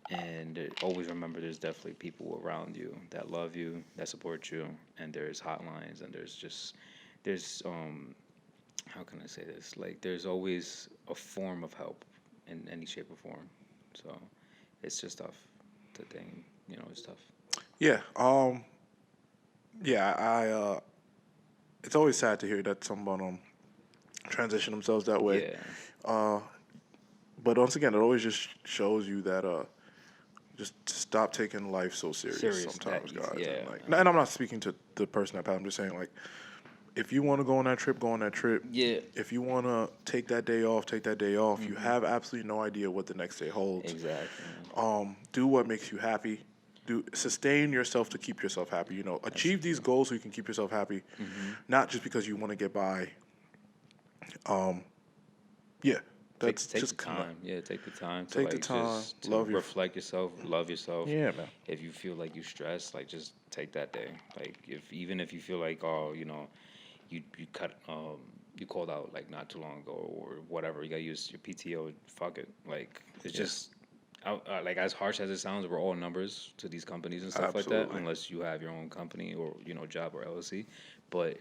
And always remember, there's definitely people around you that love you, that support you, and there's hotlines, and there's how can I say this? Like, there's always a form of help in any shape or form. So, it's just tough. The thing, it's tough. Yeah. Yeah. It's always sad to hear that someone transition themselves that way. Yeah. But once again, it always just shows you that just stop taking life so serious sometimes, guys. Yeah. And I'm not speaking to the person that passed. I'm just saying, like, if you want to go on that trip, go on that trip. Yeah. If you want to take that day off, take that day off. Mm-hmm. You have absolutely no idea what the next day holds. Exactly. Do what makes you happy. Sustain yourself to keep yourself happy. Achieve these goals so you can keep yourself happy, not just because you want to get by. Yeah. That's take just the time. Yeah, take the time to take the time, just to love reflect yourself, love yourself. Yeah, man. If you feel like you stress, like just take that day. Like even if you feel like you cut you called out like not too long ago or whatever, you gotta use your PTO. Fuck it. Like it's just like as harsh as it sounds, we're all numbers to these companies and stuff like that. Unless you have your own company or job or LLC, but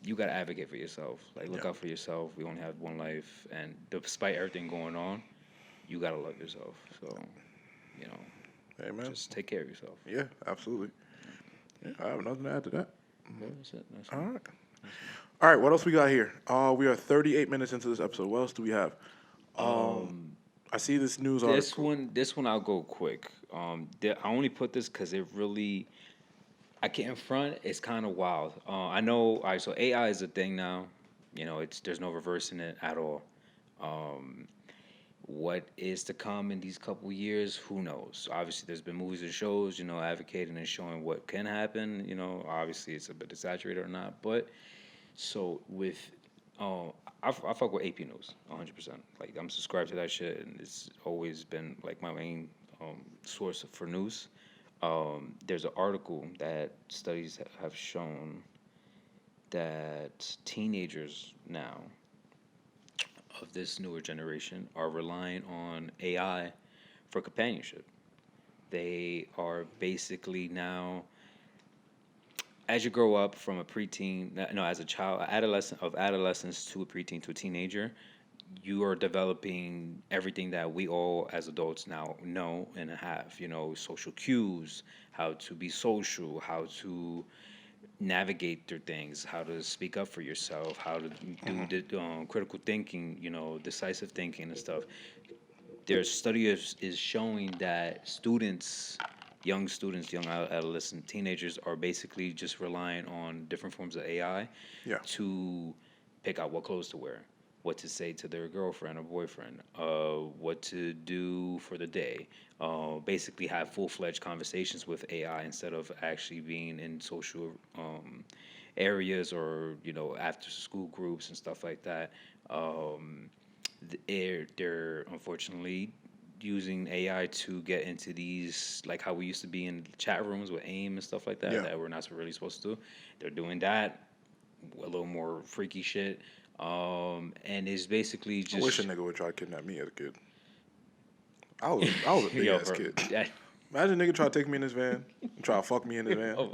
you gotta advocate for yourself. Like look out for yourself. We only have one life, and despite everything going on, you gotta love yourself. So, Hey, man. just take care of yourself. Yeah, absolutely. Yeah, I have nothing to add to that. That's it. That's All right. All right, what else we got here? We are 38 minutes into this episode. What else do we have? I see this news article. This one I'll go quick. I only put this because it really, I can't front. It's kind of wild. I know. All right, so AI is a thing now. There's no reversing it at all. What is to come in these couple years? Who knows? Obviously, there's been movies and shows, advocating and showing what can happen. Obviously it's a bit exaggerated or not, but so with, I fuck with AP News 100%. Like I'm subscribed to that shit, and it's always been like my main source for news. There's an article that studies have shown that teenagers now of this newer generation are relying on AI for companionship. They are basically now, as you grow up from a preteen, no, as a child, adolescence to a preteen to a teenager, you are developing everything that we all as adults now know and have. Social cues, how to be social, how to navigate through things, how to speak up for yourself, how to do the critical thinking, decisive thinking and stuff. Their study is showing that young adolescent teenagers are basically just relying on different forms of AI Yeah. to pick out what clothes to wear, what to say to their girlfriend or boyfriend, what to do for the day. Basically, have full-fledged conversations with AI instead of actually being in social areas or after-school groups and stuff like that. They're unfortunately using AI to get into these, like how we used to be in chat rooms with AIM and stuff like that, Yeah. that we're not really supposed to do. They're doing that, a little more freaky shit. And it's basically I wish a just nigga would try to kidnap me as a kid. I was a big yo, ass bro. kid. Imagine a nigga try to take me in his van and try to fuck me in his van. Oh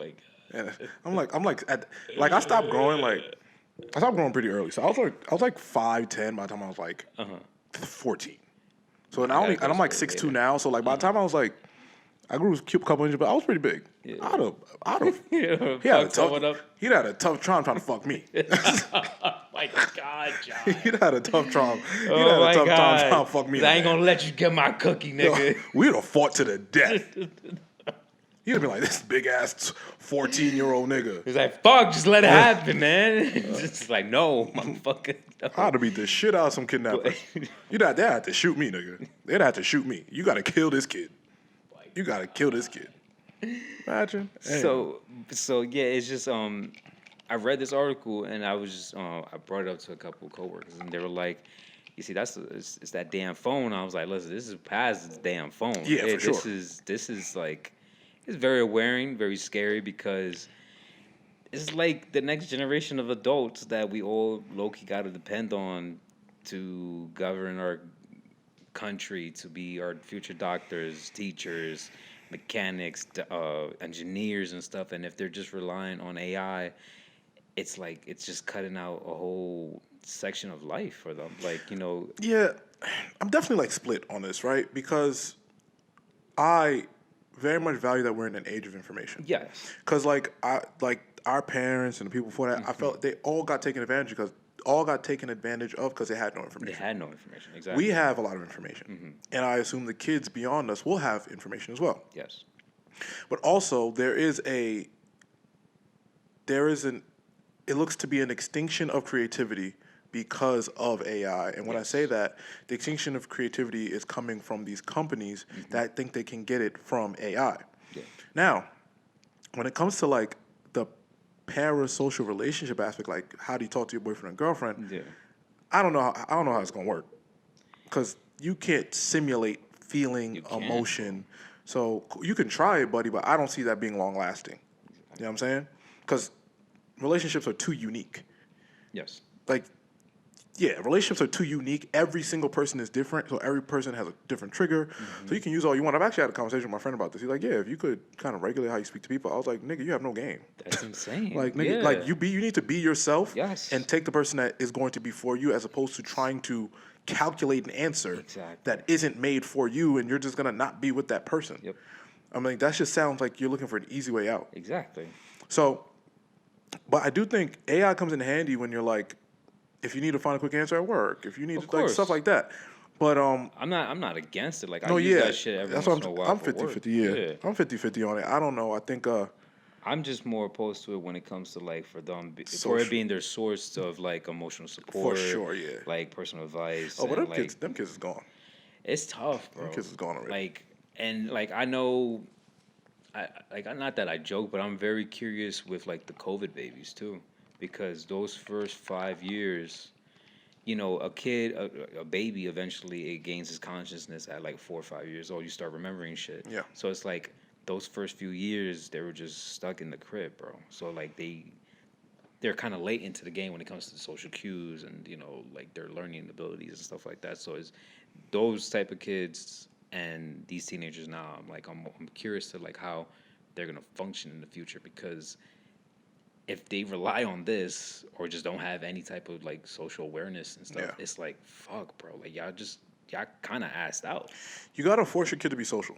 my god. And I stopped growing I stopped growing pretty early. So I was like 5'10" by the time I was like 14. So and I'm like 6'2" now. So like by the time I was like, I grew a couple inches, but I was pretty big. Yeah. I'd have. Yeah, He had a fuck someone tough. up. He'd had a tough time trying to fuck me. Oh my god, John. He'd had a tough time. He'd Oh had a my tough god. time trying to fuck me. I ain't gonna let you get my cookie, nigga. We'd have fought to the death. He'd have been like, this big ass 14-year-old nigga. He's like, fuck, just let it happen, man. Just like, no, motherfucker. No. I'd have beat the shit out of some kidnappers. They had to shoot me, nigga. They'd have to shoot me. You gotta kill this kid. You gotta kill this kid. Imagine. So yeah, it's just I read this article and I was just I brought it up to a couple of coworkers and they were like, you see, it's that damn phone. I was like, listen, this is past this damn phone. Yeah, for sure. This is like, it's very wearing, very scary because it's like the next generation of adults that we all low-key got to depend on to govern our country, to be our future doctors, teachers, mechanics, engineers and stuff. And if they're just relying on AI, it's like it's just cutting out a whole section of life for them. Like, Yeah, I'm definitely like split on this, right? Because I very much value that we're in an age of information. yes. Because like our parents and the people before that, I felt they all got taken advantage of because they had no They information. had no information. Exactly. We have a lot of information, and I assume the kids beyond us will have information as well. Yes. But also it looks to be an extinction of creativity because of AI. And when I say that, the extinction of creativity is coming from these companies that think they can get it from AI. Yeah. Now, when it comes to like the parasocial relationship aspect, like how do you talk to your boyfriend and girlfriend? Yeah. I don't know how it's gonna work because you can't simulate feeling You can't. emotion. So you can try it, buddy, but I don't see that being long lasting. You know what I'm saying? Because relationships are too unique. Yes. Like, yeah, relationships are too unique. Every single person is different, so every person has a different trigger. So you can use all you want. I've actually had a conversation with my friend about this. He's like, yeah, if you could kind of regulate how you speak to people. I was like, nigga, you have no game. That's insane. Like, nigga, yeah. like you need to be yourself. Yes. And take the person that is going to be for you, as opposed to trying to calculate an answer Exactly. that isn't made for you, and you're just gonna not be with that person. Yep. I mean, that just sounds like you're looking for an easy way out. Exactly. So, but I do think AI comes in handy when you're like, if you need to find a quick answer at work, if you need Of to, like course. stuff like that. But I'm not against it. Like no, I use yeah, that shit every that's once what in a while. I'm for work. 50-50. Yeah, I'm 50-50 on it. I don't know. I think I'm just more opposed to it when it comes to like for them for Social. it being their source of like emotional support. for sure, yeah. Like personal advice. Oh, but and, them kids is gone. It's tough, bro. Them kids is gone already. Like I know, not that I joke, but I'm very curious with like the COVID babies too, because those first 5 years, a kid, a baby, eventually it gains his consciousness at like 4 or 5 years old. You start remembering shit. Yeah. So it's like those first few years they were just stuck in the crib, bro. So like they're kind of late into the game when it comes to social cues and like their learning abilities and stuff like that. So it's those type of kids and these teenagers now. I'm curious to like how they're gonna function in the future, because if they rely on this or just don't have any type of like social awareness and stuff, Yeah. it's like fuck, bro. Like y'all kind of assed out. You gotta force your kid to be social.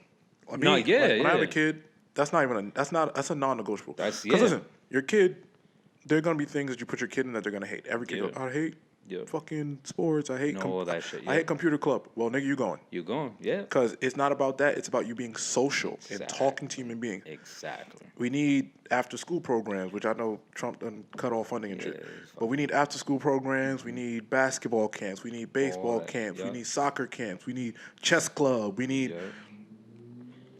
Like No, me, yeah, like, when I have yeah. a kid, that's a non-negotiable. That's- Because yeah. listen, your kid, there are gonna be things that you put your kid in that they're gonna hate. Every kid Yeah. goes, I hate Yep. fucking sports. I hate All that shit. I hate computer club. Well, nigga, you going? You going? Yeah. Because it's not about that. It's about you being social and Exactly. talking to human beings. Exactly. We need after school programs, which I know Trump done cut off funding and shit. But we need after school programs. We need basketball camps. We need baseball camps. We need soccer camps. We need chess club. We need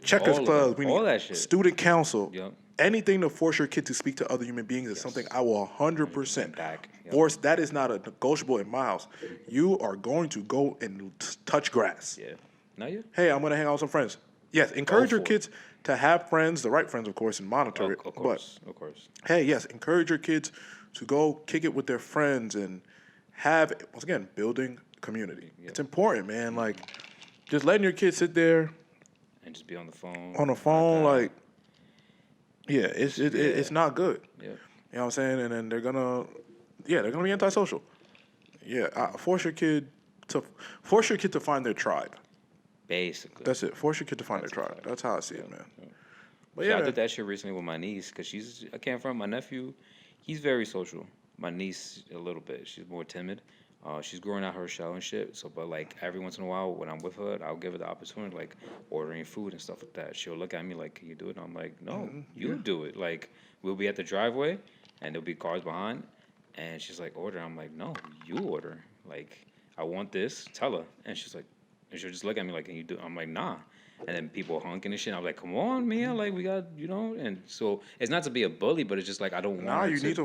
checkers clubs. We need all that shit. Student council. Yep. Anything to force your kid to speak to other human beings is something I will 100% back. Yep. force. That is not a negotiable in my house. You are going to go and touch grass. Yeah. No, you. Hey, I'm going to hang out with some friends. Yes, encourage your kids to have friends, the right friends, of course, and monitor it. Of course. Hey, yes, encourage your kids to go kick it with their friends and have, once again, building community. Yep. It's important, man. Like, just letting your kids sit there and just be on the phone. On the phone, like, yeah, it's not good. Yeah. You know what I'm saying? And then they're gonna be antisocial. Yeah, force your kid to find their tribe. Basically. That's it. Force your kid to find their tribe. That's how I see it, man. Yeah. But yeah, I did that shit recently with my niece because I came from my nephew. He's very social. My niece a little bit. She's more timid. She's growing out her shell and shit. So, but like every once in a while when I'm with her, I'll give her the opportunity, like ordering food and stuff like that. She'll look at me like, "Can you do it?" And I'm like, "No, you do it." Like we'll be at the driveway, and there'll be cars behind, and she's like, "Order." I'm like, "No, you order." Like I want this. Tell her, and she's like, and she'll just look at me like, "Can you do it?" I'm like, "Nah." And then people honking and shit. I'm like, "Come on, man! Like we got, you know." And so it's not to be a bully, but it's just like I don't want her to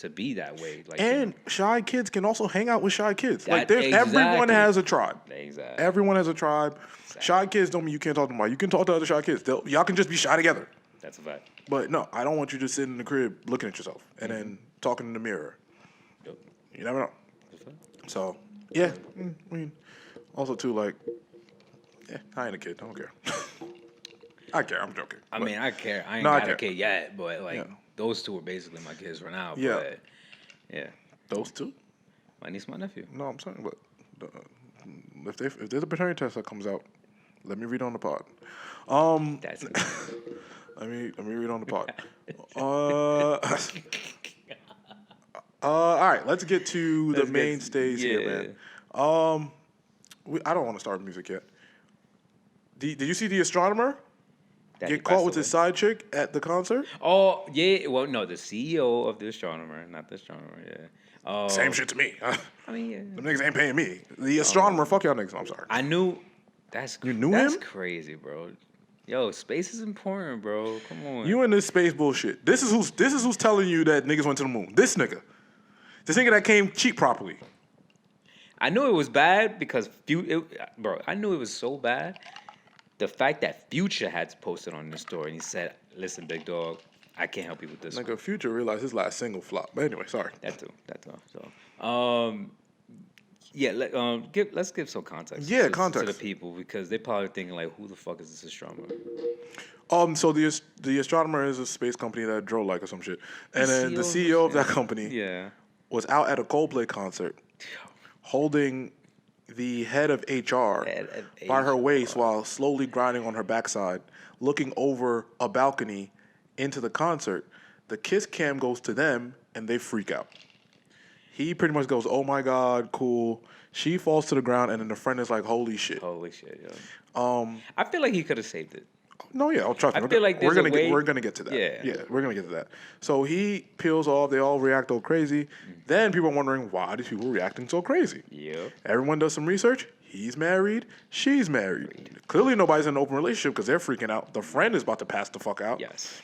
be that way. Like, and shy kids can also hang out with shy kids. Like Exactly. everyone has a tribe. Exactly. Everyone has a tribe. Exactly. Shy kids don't mean you can't talk to them. You can talk to other shy kids. Y'all can just be shy together. That's a fact. But no, I don't want you just sitting in the crib looking at yourself and then talking in the mirror. Yep. You never know. So yeah, I mean, also too like, yeah, I ain't a kid. I don't care. I care. I'm joking. I mean, I care. I ain't got a kid yet, but like those two are basically my kids right now. Yeah. But, yeah. Those two? My niece, my nephew. No, I'm saying, but if there's a paternity test that comes out, let me read on the pod. That's let me read on the pod. All right, let's get to the mainstays here, man. I don't want to start with music yet. Did you see the Astonomer get caught with his side chick at the concert? Oh, yeah. Well, no, the CEO of the Astonomer, not the Astronomer, yeah. Same shit to me. I mean, yeah. Them niggas ain't paying me. The Astonomer, fuck y'all niggas. I'm sorry. I knew. You knew That's him? Crazy, bro. Yo, space is important, bro. Come on. You and this space bullshit. This is who's telling you that niggas went to the moon. This nigga. This nigga that came cheap properly. I knew it was bad because bro, I knew it was so bad. The fact that Future had posted on the story and he said, "Listen, big dog, I can't help you with this." Nigga, Future realized his last single flop. But anyway, sorry. That too. So, yeah. Let's give some context. Yeah, to context to the people because they probably thinking like, "Who the fuck is this astronomer?" So the Astonomer is a space company that drove like or some shit, and then the CEO of that company was out at a Coldplay concert, holding the head of HR by her waist while slowly grinding on her backside, looking over a balcony into the concert. The kiss cam goes to them, and they freak out. He pretty much goes, "Oh my God, cool." She falls to the ground, and then the friend is like, "Holy shit." Holy shit, yo. I feel like he could have saved it. No, yeah, trust me. I feel like we're gonna get to that. Yeah, we're gonna get to that. So he peels off. They all react all crazy. Then people are wondering why these people are reacting so crazy. Yeah. Everyone does some research. He's married. She's married. Clearly, nobody's in an open relationship because they're freaking out. The friend is about to pass the fuck out. Yes.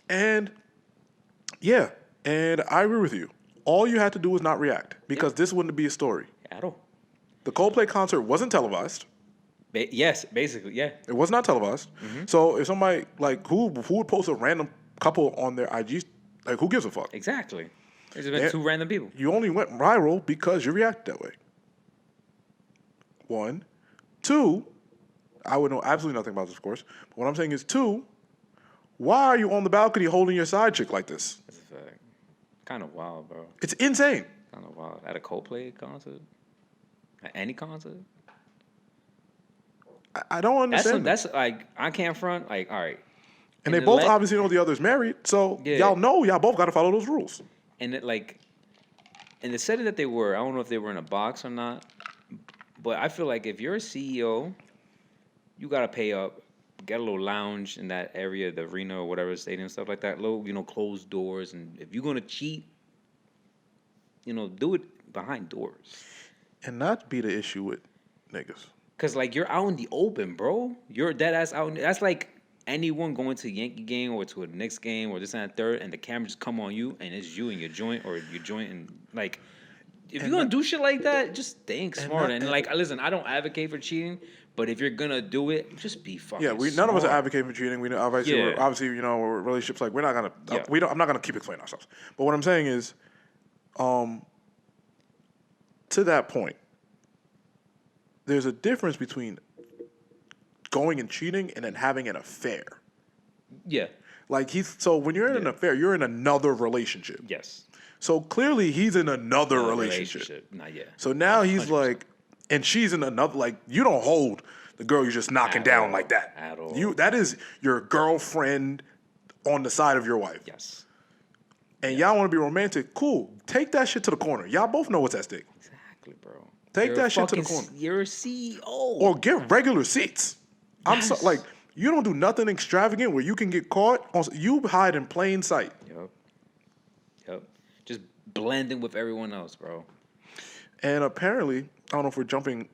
And yeah, and I agree with you. All you had to do was not react because this wouldn't be a story at all. The Coldplay concert wasn't televised. Yes, basically, yeah. It was not televised. So if somebody, like, who would post a random couple on their IG, like, who gives a fuck? Exactly. There's been two random people. You only went viral because you reacted that way. 1. 2, I would know absolutely nothing about this, of course. But what I'm saying is, 2, why are you on the balcony holding your side chick like this? That's a fact. Kind of wild, bro. It's insane. Kind of wild. At a Coldplay concert? At any concert? I don't understand. That's like, I can't front. Like, all right. And they both obviously know the other's married, so y'all know y'all both got to follow those rules. And it, like, in the setting that they were, I don't know if they were in a box or not, but I feel like if you're a CEO, you gotta pay up, get a little lounge in that area, the arena or whatever stadium, stuff like that. Little, closed doors, and if you're gonna cheat, do it behind doors. And not be the issue with niggas. Cause like you're out in the open, bro. You're dead ass out. That's like anyone going to a Yankee game or to a Knicks game or this and that third, and the cameras just come on you, and it's you and your joint or your joint, and like if you're gonna do shit like that, just think smart. And like, listen, I don't advocate for cheating, but if you're gonna do it, just be fucking. Yeah, none of us are advocating for cheating. We know obviously, relationships like we're not gonna. I'm not gonna keep explaining ourselves. But what I'm saying is, to that point, there's a difference between going and cheating and then having an affair. Yeah. Like so when you're in an affair, you're in another relationship. Yes. So clearly he's in another relationship. Not yet. So now he's 100%. Like, and she's in another. Like, you don't hold the girl you're just knocking down like that. At all. That is your girlfriend on the side of your wife. Yes. And y'all want to be romantic? Cool. Take that shit to the corner. Y'all both know what's at stake. Exactly, bro. Take that shit to the corner. You're a CEO. Or get regular seats. Yes. Like, you don't do nothing extravagant where you can get caught. You hide in plain sight. Yep. Just blending with everyone else, bro. And apparently, I don't know if we're jumping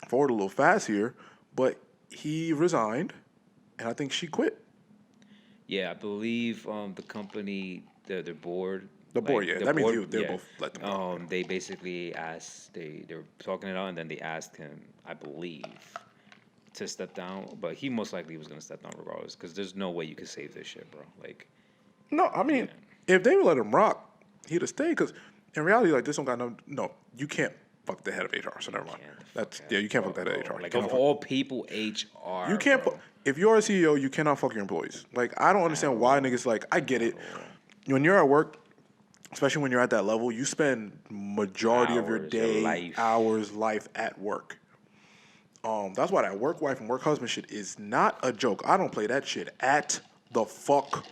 forward a little fast here, but he resigned, and I think she quit. Yeah, I believe the company, their board. The board, yeah. That means they both let them go. They basically asked, they were talking it out, and then they asked him, I believe, to step down. But he most likely was going to step down regardless, because there's no way you could save this shit, bro. Like, no, I mean, if they would let him rock, he'd have stayed. Because in reality, like, this don't got no, you can't fuck the head of HR. So never mind. You can't fuck that head of HR. Like, of all people, HR. You can't. If you're a CEO, you cannot fuck your employees. Like, I don't understand why niggas like. I get it. When you're at work, especially when you're at that level, you spend majority of your day, life at work. That's why that work wife and work husband shit is not a joke. I don't play that shit at the fuck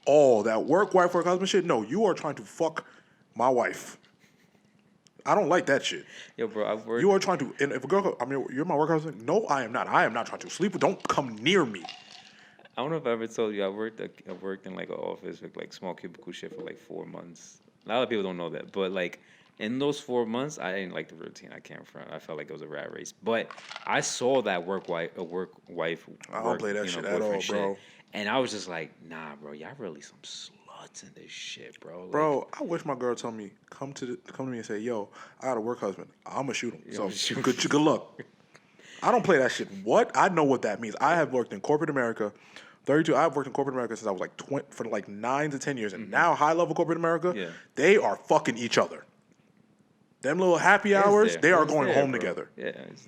all. That work wife, work husband shit. No, you are trying to fuck my wife. I don't like that shit. Yo, bro, I've worked. You are trying to. And if a girl, you're my work husband. No, I am not. I am not trying to sleep with. Don't come near me. I don't know if I ever told you I worked in like an office with like small cubicle shit for like 4 months. A lot of people don't know that, but like in those 4 months, I didn't like the routine. I can't front. I felt like it was a rat race. But I saw that work wife. I don't play that shit at all, bro. And I was just like, nah, bro, y'all really some sluts in this shit, bro. Like, bro, I wish my girl told me come to me and say, yo, I got a work husband. I'ma shoot him. So good luck. I don't play that shit. What? I know what that means. I have worked in corporate America. 32. I've worked in corporate America since I was like 20, for like 9 to 10 years, and now high level corporate America, they are fucking each other. Them little happy hours, they are going home together. Yeah, it's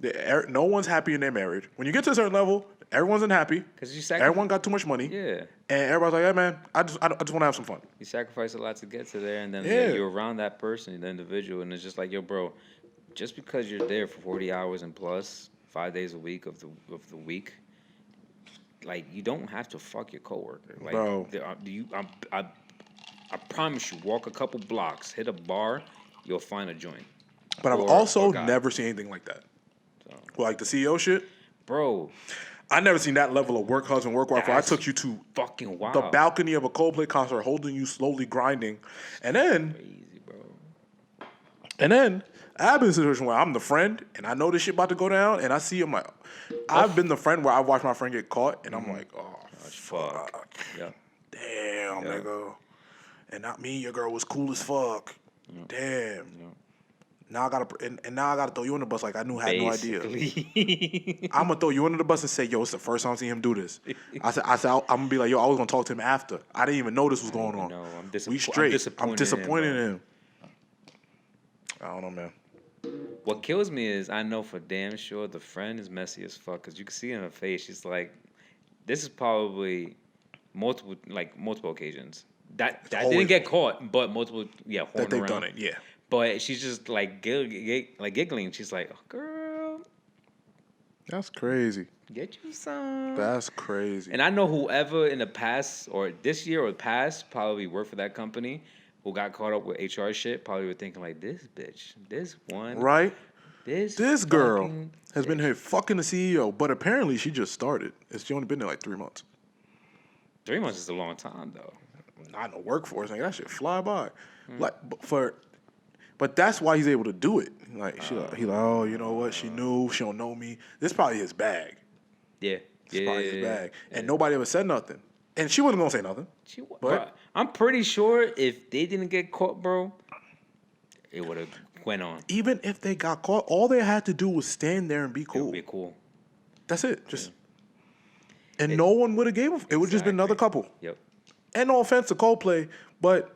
there. No one's happy in their marriage. When you get to a certain level, everyone's unhappy. Because everyone got too much money. Yeah. And everybody's like, hey man, I just want to have some fun. You sacrifice a lot to get to there, and then you're around that person, the individual, and it's just like, yo, bro, just because you're there for 40 hours and plus 5 days a week of the week, like, you don't have to fuck your coworker. Like, bro, I promise you, walk a couple blocks, hit a bar, you'll find a joint. But I've also never seen anything like that. So, like the CEO shit, bro. I never seen that level of work husband, work wife. Where I took you to fucking wild. The balcony of a Coldplay concert, holding you slowly grinding, and then crazy, bro. And then I've been in a situation where I'm the friend, and I know this shit about to go down, and I see him like, I've been the friend where I've watched my friend get caught, and I'm like, oh fuck, damn, nigga, and not me. Your girl was cool as fuck. Damn. Now I gotta throw you in the bus like I had no idea. I'm gonna throw you under the bus and say, yo, it's the first time I see him do this. I said I'm gonna be like, yo, I was gonna talk to him after. I didn't even know this was going on. We straight. I'm disappointed in him. I don't know, man. What kills me is I know for damn sure the friend is messy as fuck, because you can see in her face she's like, this is probably multiple occasions that didn't get caught, but multiple that they've done it, yeah. But she's just like giggling. She's like, oh, girl, that's crazy. Get you some. That's crazy. And I know whoever in the past or this year or past probably worked for that company, who got caught up with HR shit probably were thinking like, this bitch, this one, Right? this This girl fucking has been bitch. here fucking the CEO, but apparently she just started. She only been there like 3 months. 3 months is a long time though. Not in the workforce. Like, that shit fly by. Hmm. Like, but that's why he's able to do it. Like, he like, oh, you know what? She knew. She don't know me. This is probably his bag. Yeah. It's probably his bag. Yeah. And nobody ever said nothing. And she wasn't gonna say nothing. But- Bro, I'm pretty sure if they didn't get caught, bro, it would have went on. Even if they got caught, all they had to do was stand there and be It cool. would be cool. That's it. And no one would have gave him. It would just been another couple. Yep. And no offense to Coldplay, but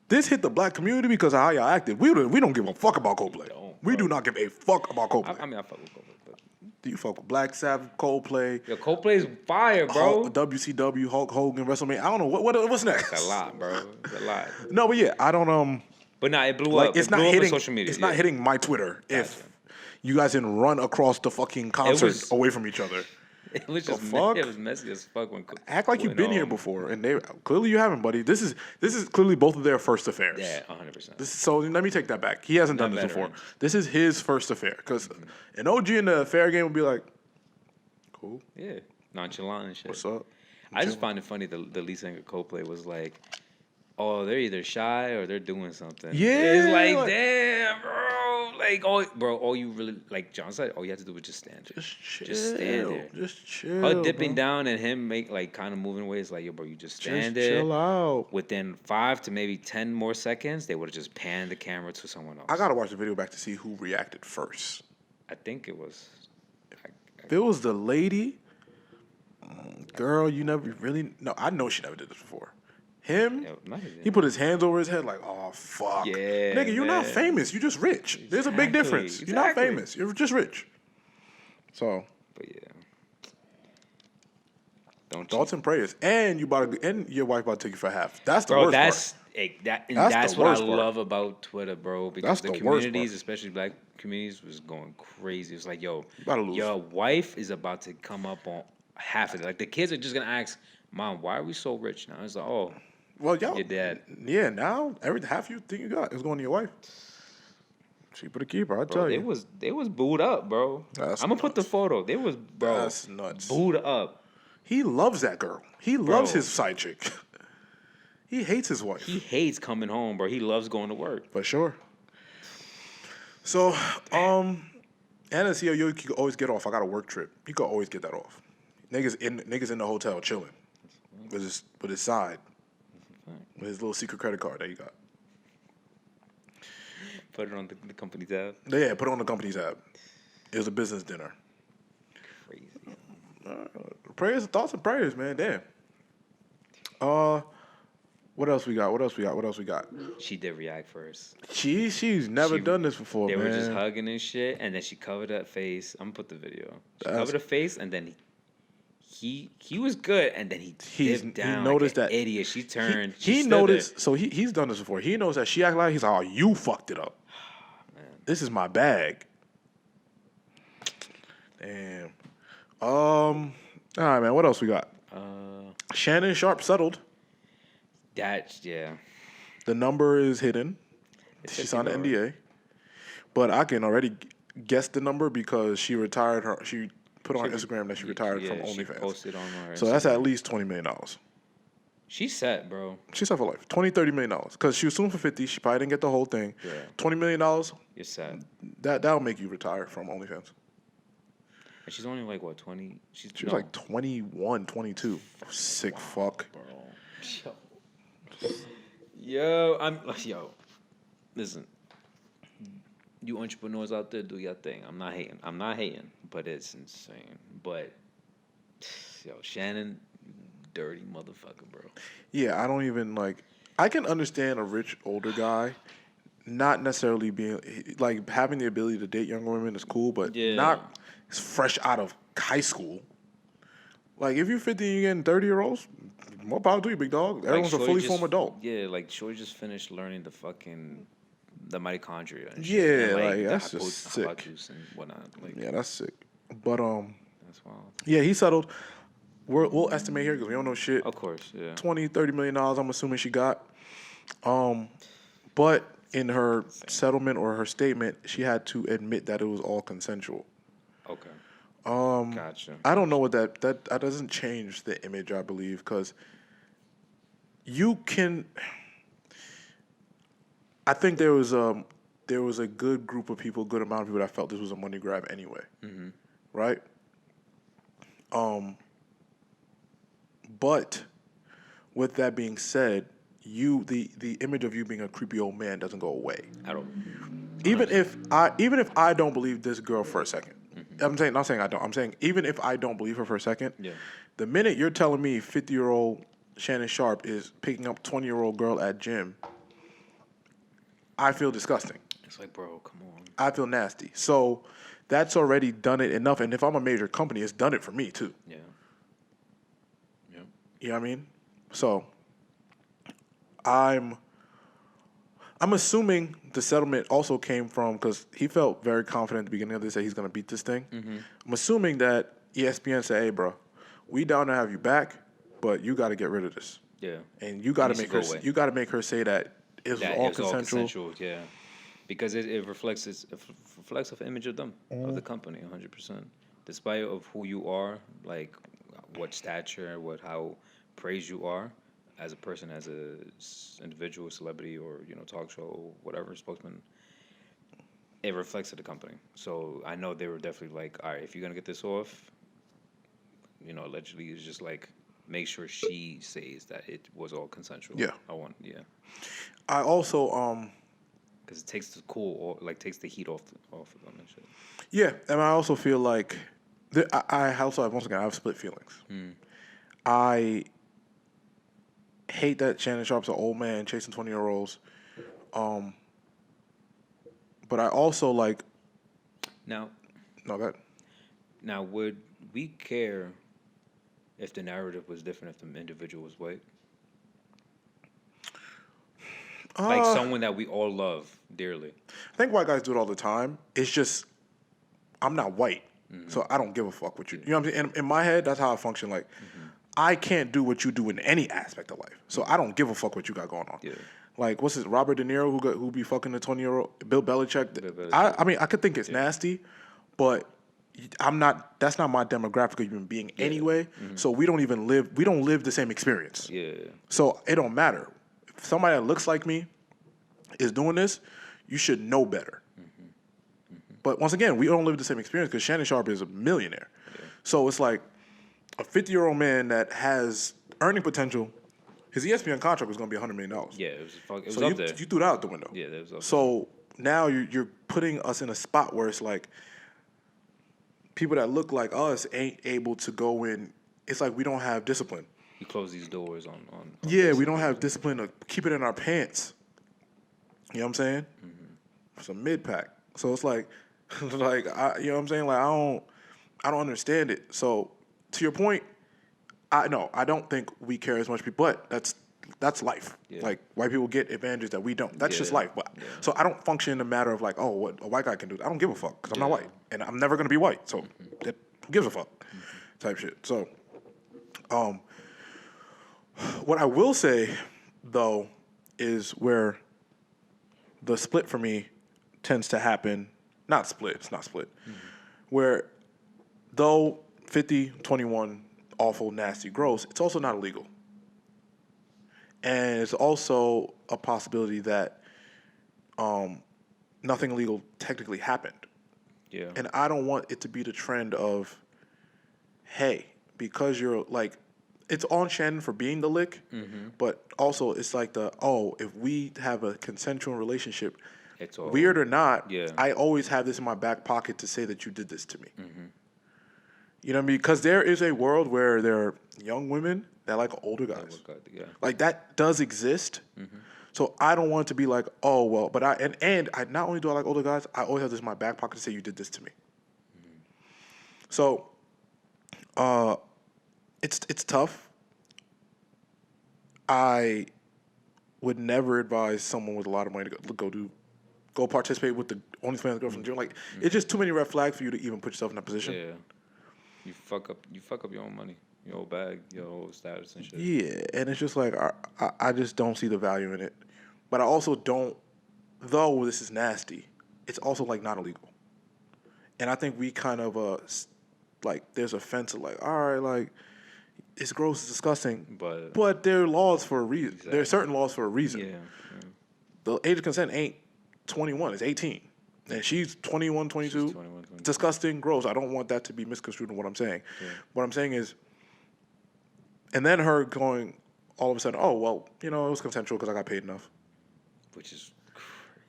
this hit the black community because of how y'all acted. We don't give a fuck about Coldplay. We do not give a fuck about Coldplay. I mean, I fuck with Coldplay, but Do you fuck with Black Sabbath, Coldplay, yo, Coldplay's fire, bro. WCW, Hulk Hogan, WrestleMania? I don't know what's next. It's a lot, bro. It's a lot. No, but yeah, I don't But nah, it blew like up. it's It not blew up hitting on social media. It's not yeah. hitting my Twitter if Gotcha. you guys didn't run across the fucking concert was- away from each other. It was just fuck? it was messy as fuck when Act like you've when, been here before, and they clearly you haven't, buddy. This is clearly both of their first affairs. Yeah, 100%. So let me take that back. He hasn't done Not this before. veterans. This is his first affair because an OG in the affair game would be like, "Cool, Yeah, nonchalant and shit. what's up?" I just find it funny the lead singer of Coldplay was like, oh, they're either shy or they're doing something. Yeah, It's like, like- damn, bro. Like, all you really, like John said, all you have to do was just stand there. Just chill. Just stand there. Just chill. Her dipping bro. down and him make like kind of moving away is like, yo, bro, you just stand Just there. chill out. Within 5 to maybe 10 more seconds, they would have just panned the camera to someone else. I gotta watch the video back to see who reacted first. I think it was. If it was the lady, girl, you never really. No, I know she never did this before. Him, Yeah, might have been. he put his hands over his head like, oh fuck, Yeah, nigga, you're not man. famous. You just rich. There's a big Exactly, difference. You're not exactly. famous. You're just rich. So But yeah. Don't thoughts and prayers, and and your wife about to take you for half. That's the Bro, worst that's part. that's, That's the what I worst part. love about Twitter, bro. Because That's the the worst communities, part. especially black communities, was going crazy. It's like, yo, about to lose. your wife is about to come up on half of it. Like the kids are just gonna ask, Mom, why are we so rich now? It's like, oh, Well, y'all, your dad. Yeah, now half you think you got is going to your wife. Cheaper to keep her, I Bro, tell they you. was booed up, bro. That's I'm gonna put the nuts. photo. They was bro. That's nuts. Booed up. He loves that girl. He loves Bro. his side chick. He hates his wife. He hates coming home, bro. He loves going to work. For sure. So, and as CEO, you can always get off. I got a work trip. You can always get that off. Niggas in the hotel chilling with his side, with his little secret credit card that he got. Put it on the company tab. Yeah, put it on the company's app. It was a business dinner. Crazy. Prayers, thoughts and prayers, man. Damn. What else we got? She did react first. She's never She- done this before, They man. were just hugging and shit, and then she covered her face. I'm gonna put the video. She That's- covered her face, and then he was good, and then he dipped down. he noticed like an that idiot. She turned. He she stood noticed. there. So he's done this before. He knows that she act like he's like, oh, you fucked it up. This is my bag. Damn. All right, man. What else we got? Shannon Sharpe settled. That's yeah. The number is hidden. It's She signed an $50. NDA, but I can already guess the number because she retired her. She put on Instagram that she retired from She OnlyFans. posted on her. So that's at least $20 million. She's set, bro. She's set for life. $20-30 million. Because she was suing for 50. She probably didn't get the whole thing. Yeah. $20 million. You're set. That'll make you retire from OnlyFans. And she's only like what 20. She was like 21, 22. Sick fuck. bro. Yo, listen. You entrepreneurs out there, do your thing. I'm not hating, but it's insane. But yo, Shannon, dirty motherfucker, bro. Yeah, I don't even like. I can understand a rich older guy not necessarily being like having the ability to date younger women is cool, but Yeah. not fresh out of high school. Like if you're 50 and you're getting 30-year-olds, more power to you, big dog. Everyone's a Shorty fully just- formed adult. Yeah, like Shorty just finished learning the mitochondria. And Yeah, shit. And, like, the that's just sick. hypothalamus and whatnot. Like, Yeah, that's sick. But that's wild. yeah, he settled. We'll estimate here because we don't know shit. Of course, yeah. $20-30 million. I'm assuming she got. But in her Insane. settlement or her statement, she had to admit that it was all consensual. Okay. Gotcha. I don't know what that doesn't change the image, I believe, because you can. I think there was a good group of people, good amount of people that felt this was a money grab anyway, right? But with that being said, the image of you being a creepy old man doesn't go away. I don't. Even if I don't believe this girl for a 2nd I'm saying not saying I don't. I'm saying even if I don't believe her for a second, Yeah. the minute you're telling me 50-year-old Shannon Sharpe is picking up 20-year-old girl at gym, I feel disgusting. It's like, bro, come on. I feel nasty. So that's already done it enough. And if I'm a major company, it's done it for me too. Yeah. Yeah. You know what I mean? So I'm assuming the settlement also came from because he felt very confident at the beginning of this that he's going to beat this thing. I'm assuming that ESPN said, "Hey, bro, we down to have you back, but you got to get rid of this, Yeah. and you got to needs to make go her away. you got to make her say that it was That all it was all consensual." consensual. Yeah. Because it reflects reflects of image of them of the company 100%. Despite of who you are, like what stature, what how praised you are as a person, as a individual, celebrity, or talk show, whatever spokesman, it reflects to the company. So I know they were definitely like, all right, if you're gonna get this off, allegedly it's just like make sure she says that it was all consensual. Yeah. Yeah, I also because it takes the cool or like takes the heat off of them and shit. yeah, and I also feel like I also have once again I have split feelings. I hate that Shannon Sharpe's an old man chasing 20-year-olds. But I also like Now, no that now, would we care if the narrative was different if the individual was white? Like someone that we all love dearly. I think white guys do it all the time. It's just I'm not white, so I don't give a fuck what you. You know what I'm saying? In my head, that's how I function. Like I can't do what you do in any aspect of life, so I don't give a fuck what you got going on. Yeah. Like what's his Robert De Niro who be fucking the 20-year-old Bill Belichick. Bill Belichick. I mean I could think it's nasty, but I'm not. That's not my demographic of human being anyway. So we don't even live. We don't live the same experience. Yeah. So it don't matter. If somebody that looks like me is doing this, you should know better. But once again, we don't live the same experience because Shannon Sharpe is a millionaire. So it's like a 50-year-old man that has earning potential. His ESPN contract was going to be $100 million. Yeah, it was So up there. you threw that out the window. Yeah, that was up So now you're putting us in a spot where it's like people that look like us ain't able to go in. It's like we don't have discipline. You close these doors on Yeah, we don't have discipline to keep it in our pants. You know what I'm saying? Some mid pack. So it's like, you know what I'm saying? Like I don't understand it. So to your point, I don't think we care as much, but that's life. Yeah. Like white people get advantages that we don't. That's just life. But so I don't function in the matter of like, oh, what a white guy can do. I don't give a fuck because I'm not white and I'm never gonna be white. So who gives a fuck? Type shit. So, what I will say though is where the split for me tends to happen. Not split. It's not split. Where though 50, 21, awful, nasty, gross, it's also not illegal. And it's also a possibility that nothing illegal technically happened. Yeah. And I don't want it to be the trend of, hey, because you're like, it's on Shannon for being the lick, but also it's like if we have a consensual relationship, It's all weird or not, Yeah. I always have this in my back pocket to say that you did this to me. You know what I mean? Because there is a world where there are young women that like older guys. Yeah. Like that does exist. So I don't want it to be like, oh well, but I not only do I like older guys, I always have this in my back pocket to say you did this to me. So it's tough. I would never advise someone with a lot of money to go participate with the OnlyFans girl from the gym. Like it's just too many red flags for you to even put yourself in that position. Yeah. You fuck up your own money, your own bag, your whole status and shit. Yeah, and it's just like I just don't see the value in it. But I also don't, though this is nasty, it's also like not illegal. And I think we kind of, like, there's a fence of like, all right, like, it's gross, it's disgusting. But there are laws for a reason. Exactly. There are certain laws for a reason. Yeah. The age of consent ain't 21, it's 18. And she's 21, 22. She's 21, 22. Disgusting, gross. I don't want that to be misconstrued in what I'm saying. Yeah. What I'm saying is, and then her going all of a sudden, oh, well, it was consensual because I got paid enough. Which is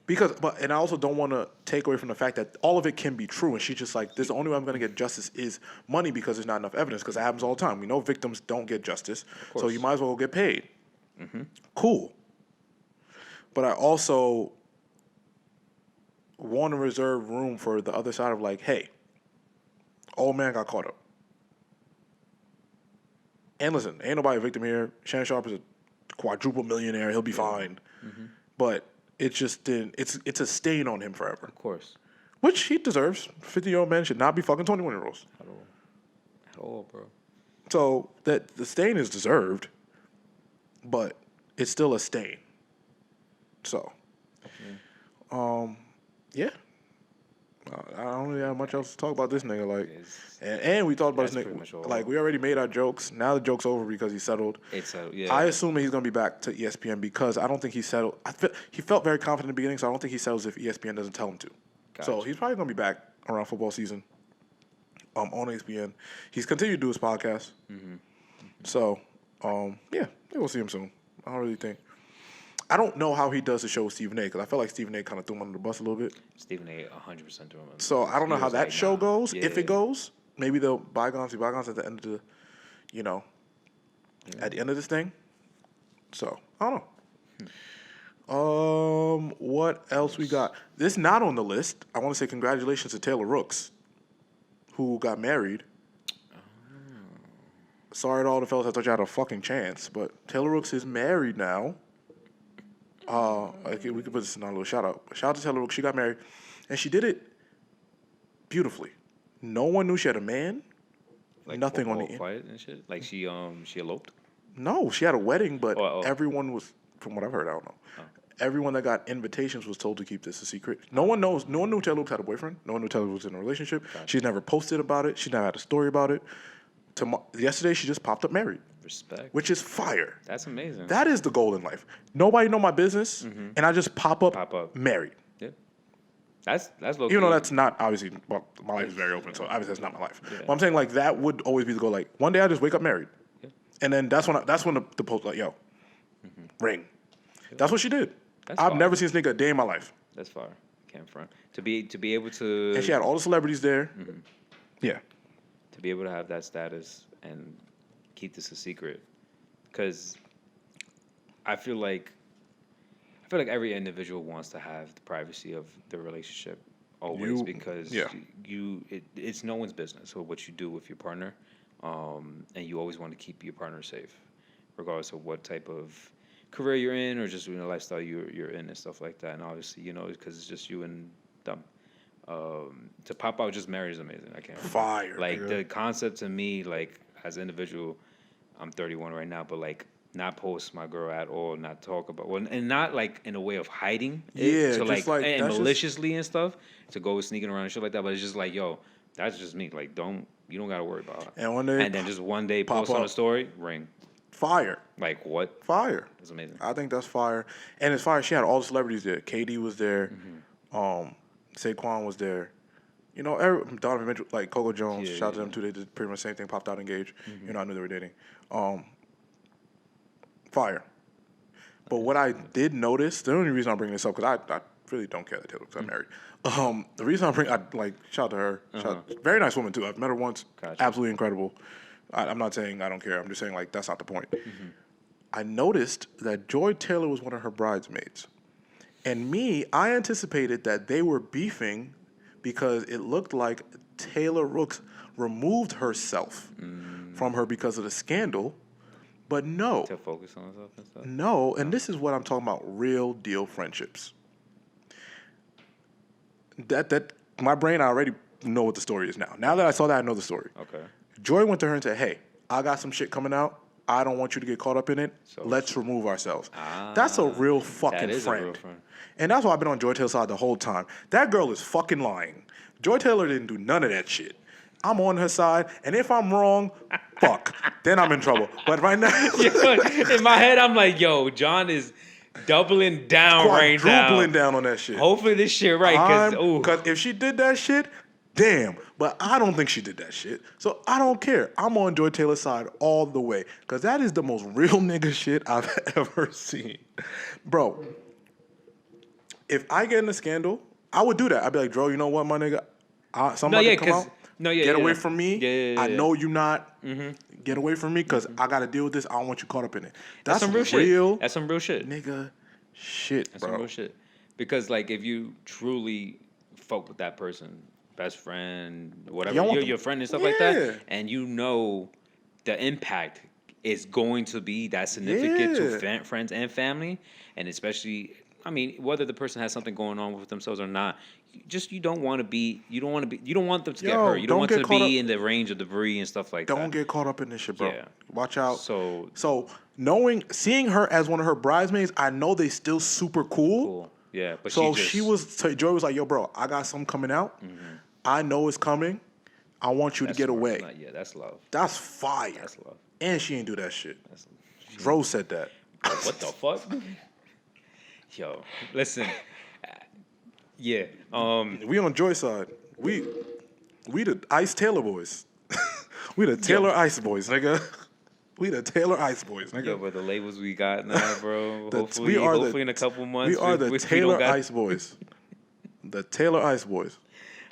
and I also don't want to take away from the fact that all of it can be true. And she's just like, this, the only way I'm going to get justice is money because there's not enough evidence, because that happens all the time. We know victims don't get justice, so you might as well get paid. Mm-hmm. Cool. But I also want to reserve room for the other side of like, hey, old man got caught up. And listen, ain't nobody a victim here. Shannon Sharpe is a quadruple millionaire. He'll be fine. Mm-hmm. But it's just it's a stain on him forever. Of course. Which he deserves. 50-year-old men should not be fucking 21-year-olds. At all, bro. So that the stain is deserved, but it's still a stain. So, yeah. I don't really have much else to talk about this nigga. Like, and we talked about this nigga. Like, we already made our jokes. Now the joke's over because he settled. It's settled, yeah. I assume that he's going to be back to ESPN because I don't think he settled. He felt very confident in the beginning, so I don't think he settles if ESPN doesn't tell him to. Gotcha. So he's probably going to be back around football season on ESPN. He's continued to do his podcast. Mm-hmm. So, yeah, we'll see him soon. I don't really think. I don't know how he does the show with Stephen A. because I felt like Stephen A. kind of threw him under the bus a little bit. Stephen A. 100% threw him under the bus. So I don't know how that show goes. Yeah. If it goes, maybe they'll bygones be bygones at the end of the, at the end of this thing. So I don't know. What else we got? This not on the list. I want to say congratulations to Taylor Rooks, who got married. Sorry to all the fellas. I thought you had a fucking chance, but Taylor Rooks is married now. We could put this in a little shout out. Shout out to Taylor Rooks. She got married, and she did it beautifully. No one knew she had a man. Like, nothing on the quiet and shit. Like she eloped. No, she had a wedding, but everyone was, from what I've heard, I don't know. Oh. Everyone that got invitations was told to keep this a secret. No one knows. No one knew Taylor Rooks had a boyfriend. No one knew Taylor Rooks was in a relationship. Gotcha. She's never posted about it. She never had a story about it. Yesterday, she just popped up married. Respect. Which is fire. That's amazing. That is the goal in life. Nobody know my business, and I just pop up married. Yeah. That's low. Even though that's not, obviously, well, my life is very open, so obviously that's not my life. Yeah. But I'm saying, like, that would always be the goal. Like, one day I just wake up married. Yeah. And then that's when the post, like, yo, ring. Yeah. That's what she did. I've never seen this nigga a day in my life. That's fire. Can't front. To be able to... And she had all the celebrities there. Mm-hmm. Yeah. To be able to have that status and keep this a secret, because I feel like every individual wants to have the privacy of the relationship always, because it's no one's business or what you do with your partner, and you always want to keep your partner safe, regardless of what type of career you're in or just lifestyle you're in and stuff like that. And obviously, because it's just you and them. To pop out just married is amazing. I can't. Fire. Like the concept to me, like as an individual, I'm 31 right now, but like not post my girl at all, not talk about, well, and not like in a way of hiding it, to like and maliciously and stuff, to go sneaking around and shit like that. But it's just like, yo, that's just me. Like you don't gotta worry about it. And then just one day post on a story, ring. Fire. Like what? Fire. That's amazing. I think that's fire. And it's fire. She had all the celebrities there. KD was there. Mm-hmm. Saquon was there. Donovan Mitchell, like Coco Jones, shout out to them too. They did pretty much the same thing, popped out engaged. Mm-hmm. I knew they were dating. Fire. But what I did notice, the only reason I'm bringing this up, because I really don't care that Taylor got married. The reason shout out to her. Very nice woman too. I've met her once. Gotcha. Absolutely incredible. I'm not saying I don't care. I'm just saying like that's not the point. Mm-hmm. I noticed that Joy Taylor was one of her bridesmaids. And I anticipated that they were beefing because it looked like Taylor Rooks removed herself from her because of the scandal. But no. To focus on herself and stuff? No, and this is what I'm talking about, real deal friendships. That my brain, I already know what the story is now. Now that I saw that, I know the story. Okay. Joy went to her and said, hey, I got some shit coming out. I don't want you to get caught up in it. So- Let's remove ourselves. That's a real fucking that is a friend. real friend. And that's why I've been on Joy Taylor's side the whole time. That girl is fucking lying. Joy Taylor didn't do none of that shit. I'm on her side, and if I'm wrong, fuck. Then I'm in trouble. But right now, In my head, I'm like, yo, John is doubling down right now. quadrupling down on that shit. Hopefully this shit right, Because if she did that shit, damn. But I don't think she did that shit. So I don't care. I'm on Joy Taylor's side all the way. Because that is the most real nigga shit I've ever seen. Bro, if I get in a scandal, I would do that. I'd be like, Dro, you know what, my nigga? Somebody come out. Get away from me. Yeah. I know you not. Get away from me because I got to deal with this. I don't want you caught up in it. That's some real shit. That's some real shit. Nigga shit, That's bro. some real shit. Because, like, if you truly fuck with that person, best friend, whatever, your friend and stuff like that, and you know the impact is going to be that significant to friends and family, and especially, I mean, whether the person has something going on with themselves or not, you don't want them to get hurt. You don't want them to be in the range of debris and stuff like that. Don't get caught up in this shit, bro. Yeah. Watch out. So seeing her as one of her bridesmaids, I know they still super cool. Yeah, but so Joy was like, yo, bro, I got something coming out. I know it's coming. I want you to get away. That's love. That's fire. That's love. And she ain't do that shit. Dro said that. What the fuck? Yo, listen. Yeah. We on Joy's side. We the Ice Taylor boys. We the Taylor Ice boys, nigga. We the Taylor Ice boys, nigga. Yo, but the labels we got now, bro. Hopefully in a couple months. We are the Taylor Ice boys. The Taylor Ice boys.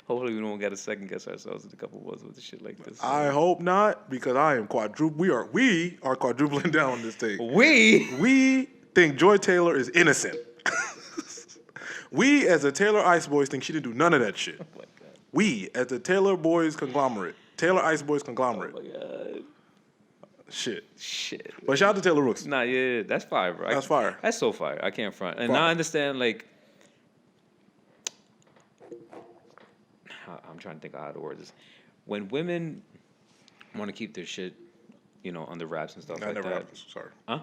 Hopefully we don't got to second guess ourselves in a couple months with the shit like this. I hope not, because I am we are quadrupling down on this thing. We think Joy Taylor is innocent. We as the Taylor Ice boys think she didn't do none of that shit. Oh my God. We as the Taylor boys conglomerate. Taylor Ice boys conglomerate. Oh my God. Shit. Bro. But shout out to Taylor Rooks. Nah, yeah, that's fire, bro. That's fire. That's so fire. I can't front. And Fire. now I understand, like, I'm trying to think of how to word this. When women want to keep their shit, under wraps and stuff like that. Happened. Sorry. Huh?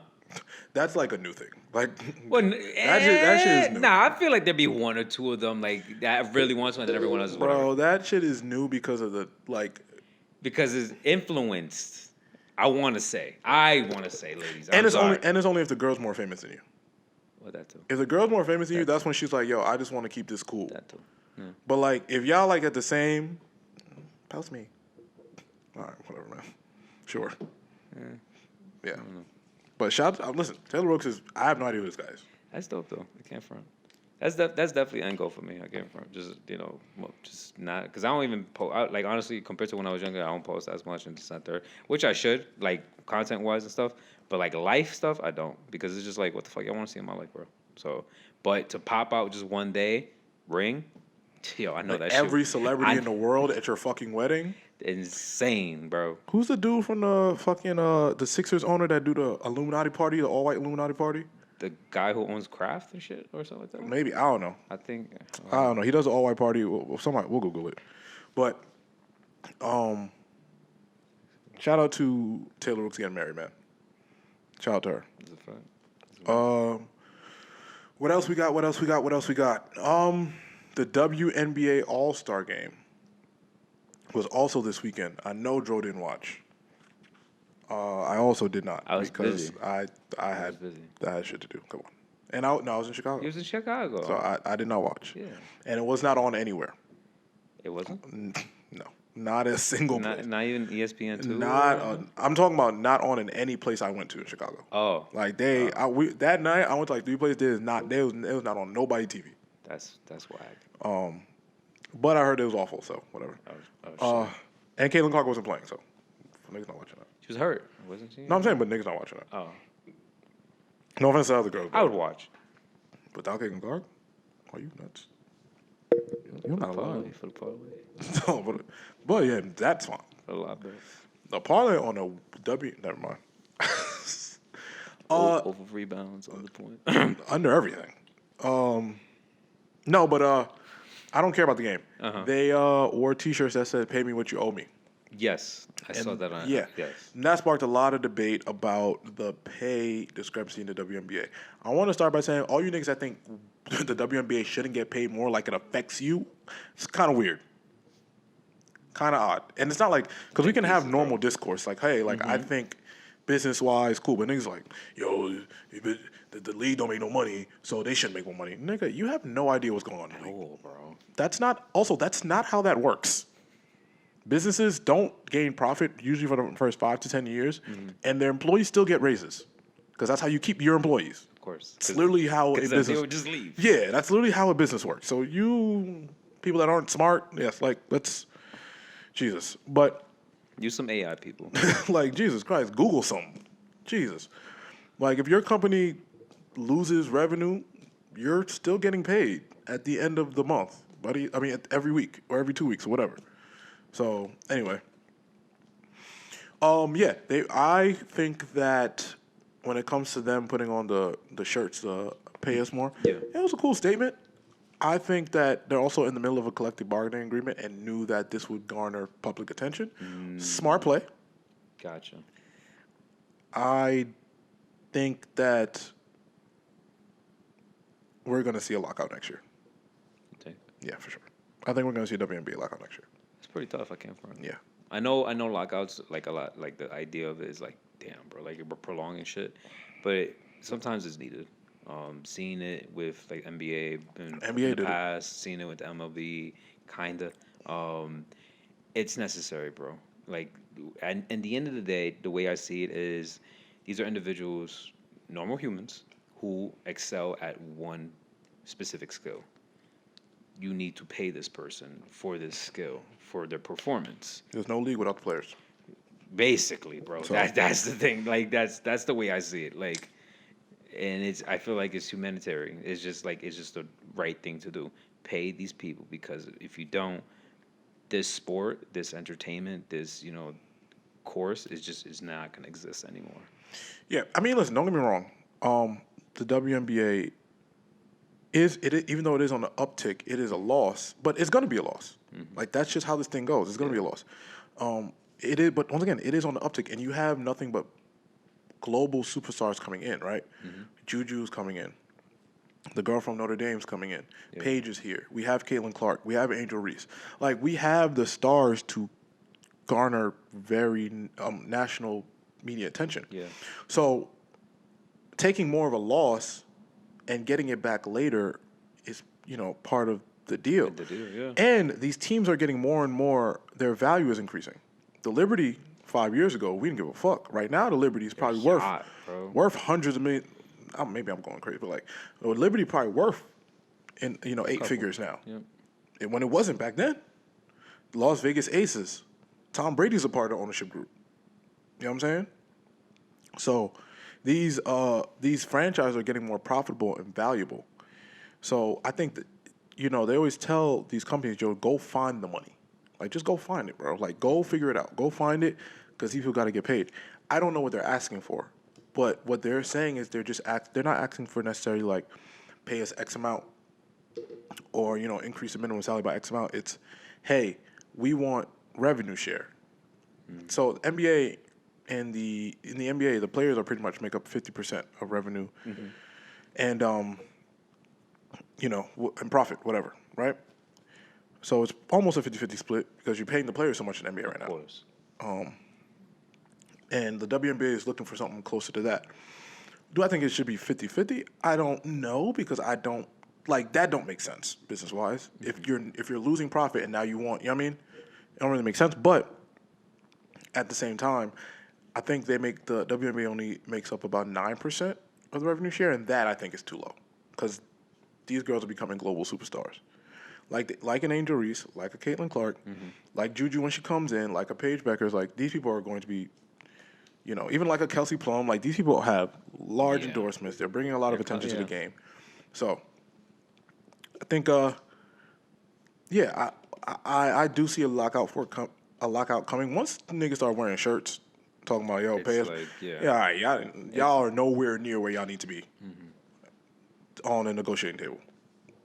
That's like a new thing. Like, that shit is new. Nah, I feel like there'd be one or two of them like that really wants one, that everyone else is whatever. Bro, that shit is new because of because it's influenced. I want to say, ladies. And it's only if the girl's more famous than you. Well, that too. If the girl's more famous than you, that's when she's like, yo, I just want to keep this cool. That too. Yeah. But like, if y'all like at the same, post me. All right, whatever, man. Sure. Yeah. But listen, Taylor Rooks I have no idea who this guy is. That's dope though. I can't front. That's definitely an end goal for me. I can't front. Just just not because I don't even post. Like honestly, compared to when I was younger, I don't post as much in the center, which I should, like content wise and stuff. But like life stuff, I don't because it's just like what the fuck I want to see in my life, bro. So, but to pop out just one day, ring, yo, I know that every celebrity in the world at your fucking wedding. Insane, bro. Who's the dude from the fucking the Sixers owner that do the Illuminati party, the all white Illuminati party? The guy who owns Kraft and shit or something like that? Maybe. I don't know. I think. I don't know. He does an all white party. We'll Google it. But shout out to Taylor Rooks getting married, man. Shout out to her. It's a fact. What else we got? The WNBA All-Star game was also this weekend. I know Dro didn't watch. I also did not. I was because busy. I had shit to do. Come on. And I was in Chicago. He was in Chicago. So I did not watch. Yeah. And it was not on anywhere. It wasn't? No. Not a single place. Not even ESPN 2? I'm talking about not on in any place I went to in Chicago. Oh. Like that night I went to like 3 places. It was not on nobody TV. That's whack. But I heard it was awful, so whatever. Oh, and Caitlin Clark wasn't playing, so niggas not watching that. she was hurt, wasn't she? No, I'm saying, but niggas not watching that. Oh. No offense to other girls. I would watch. Without Caitlin Clark? Are you nuts? You're not allowed. For the parlay. No, but yeah, that's fine. A lot better. The parlay on a W. Never mind. Over rebounds on the point. Under everything. No, but I don't care about the game. Uh-huh. They wore T-shirts that said "Pay me what you owe me." Yes, I saw that on. Yeah. Yes. And that sparked a lot of debate about the pay discrepancy in the WNBA. I want to start by saying all you niggas that think the WNBA shouldn't get paid more like it affects you, it's kind of weird. Kind of odd. And it's not like, because we can have pieces, normal bro. discourse. Like, hey, like, I think business-wise, cool. But niggas like, yo, the league don't make no money, so they shouldn't make more money. Nigga, you have no idea what's going on in the league. Oh, bro. That's not how that works. Businesses don't gain profit usually for the first 5 to 10 years, and their employees still get raises because that's how you keep your employees. Of course. It's literally how a Because business. they would just leave. Yeah, that's literally how a business works. So you people that aren't smart, yes, like let's Jesus, but Use some AI people. like Jesus Christ, Google something. Jesus, like if your company loses revenue, you're still getting paid at the end of the month, buddy. I mean, every week or every 2 weeks or whatever. So anyway, yeah, I think that when it comes to them putting on the shirts to pay us more, Yeah. it was a cool statement. I think that they're also in the middle of a collective bargaining agreement and knew that this would garner public attention. Smart play. Gotcha. I think that we're going to see a lockout next year. Okay. Yeah, for sure. I think we're going to see a WNBA lockout next year. It's pretty tough. I can't front. Yeah. I know lockouts like a lot. Like the idea of it is like, damn, bro, like we're prolonging shit. But sometimes it's needed. Seeing it with like NBA in NBA the did it. past, seeing it with MLB, kinda. It's necessary, bro. Like, and at the end of the day, the way I see it is, these are individuals, normal humans, who excel at one specific skill. You need to pay this person for this skill, for their performance. There's no league without the players. Basically, bro. So- That's the thing. Like that's the way I see it. Like, and I feel like it's humanitarian. It's just the right thing to do. Pay these people, because if you don't, this sport, this entertainment, this course is not gonna exist anymore. Yeah, I mean, listen, don't get me wrong. The WNBA even though it is on the uptick, it is a loss, but it's going to be a loss. Like, that's just how this thing goes. It's going to be a loss. It is, but once again, it is on the uptick, and you have nothing but global superstars coming in, right? Juju's coming in. The girl from Notre Dame's coming in. Yeah. Paige is here. We have Caitlin Clark. We have Angel Reese. Like, we have the stars to garner very national media attention. Yeah. So taking more of a loss and getting it back later is, part of the deal. The deal, yeah. And these teams are getting more and more, their value is increasing. The Liberty 5 years ago, we didn't give a fuck. Right now, the Liberty is probably hot, bro. worth hundreds of millions. Maybe I'm going crazy, but like, the Liberty probably worth in 8 figures now. Yep. And when it wasn't back then, Las Vegas Aces, Tom Brady's a part of the ownership group. You know what I'm saying? So these franchises are getting more profitable and valuable. So I think that, they always tell these companies, Joe, go find the money. Like, just go find it, bro. Like, go figure it out. Go find it, because these people got to get paid. I don't know what they're asking for, but what they're saying is they're not asking for necessarily, like, pay us X amount or, increase the minimum salary by X amount. It's, hey, we want revenue share. So NBA in the NBA, the players are pretty much make up 50% of revenue, and and profit, whatever, right? So it's almost a 50-50 split because you're paying the players so much in the NBA right now. Of course. And the WNBA is looking for something closer to that. Do I think it should be 50-50? I don't know, because I don't that don't make sense business wise. If you're losing profit and now you want, you know what I mean? It don't really make sense. But at the same time, I think the WNBA only makes up about 9% of the revenue share, and that I think is too low, because these girls are becoming global superstars. Like an Angel Reese, like a Caitlin Clark, like Juju when she comes in, like a Paige Beckers, like these people are going to be, even like a Kelsey Plum, like these people have large endorsements. They're bringing a lot of attention to the game. So I think, I do see a lockout coming. Once the niggas start wearing shirts, talking about, yo, pay us. Like, All right, y'all are nowhere near where y'all need to be on a negotiating table.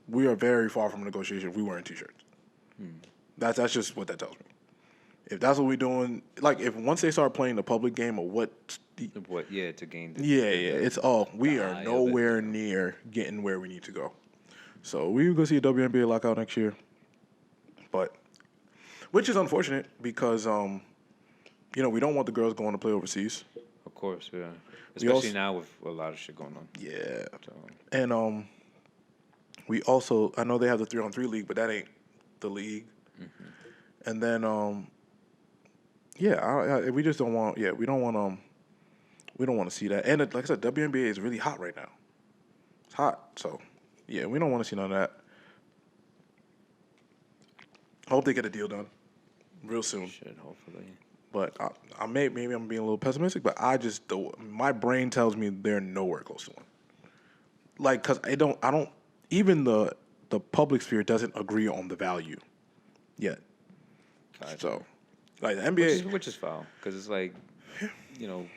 We are very far from a negotiation if we wearing T-shirts. That's just what that tells me. If that's what we're doing, like if once they start playing the public game of what, What? Yeah, to gain the yeah, it's we are eye of it, nowhere yeah. near getting where we need to go. So we gonna see a WNBA lockout next year, but which is unfortunate because we don't want the girls going to play overseas. Of course, yeah. We Especially also now with a lot of shit going on. yeah, So and we also I know they have the 3-on-3 league, but that ain't the league. And then yeah, we just don't want we don't want to see that. And like I said, WNBA is really hot right now. It's hot, so yeah, we don't want to see none of that. I hope they get a deal done real soon. shit, hopefully. But maybe I'm being a little pessimistic, but my brain tells me they're nowhere close to one. Like, cause I don't even the public sphere doesn't agree on the value yet. Gotcha. So, like the NBA, Which is foul because it's like, you know,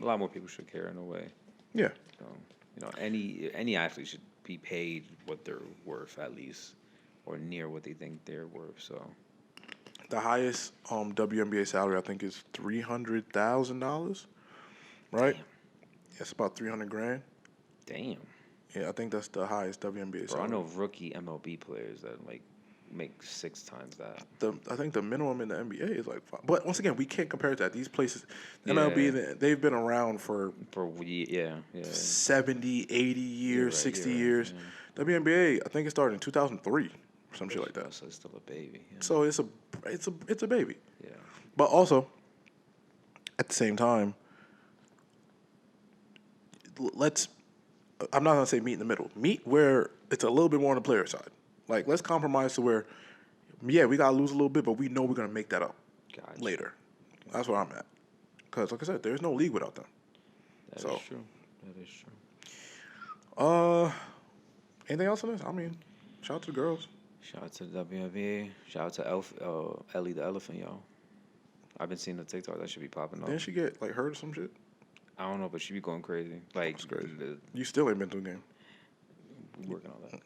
a lot more people should care in a way. yeah, So, any athlete should be paid what they're worth at least, or near what they think they're worth. So the highest WNBA salary I think is $300,000, right? Damn. It's about 300 grand. damn, Yeah, I think that's the highest WNBA bro, I salary. know rookie MLB players that like make 6 times that. I think the minimum in the NBA is like five. But once again, we can't compare it to that. These places, Yeah. MLB, they've been around for Yeah. 70, 80 years, You're right, 60 you're right, years. yeah. WNBA, I think it started in 2003 or some shit like that. So it's still a baby. Yeah. So it's a baby. yeah. But also, at the same time, I'm not gonna say meet in the middle. Meet where it's a little bit more on the player side. Like let's compromise to where, yeah, we gotta lose a little bit, but we know we're gonna make that up Gotcha. later. That's where I'm at. Because like I said, there's no league without them. That So. is true. That is true. Anything else on this? I mean, shout out to the girls. Shout out to the WNBA. Shout out to Ellie the elephant, yo. I've been seeing the TikTok that should be popping up. Didn't she get like hurt or some shit? I don't know, but she be going crazy. Like, That's crazy. You still ain't been to a game. we working on that.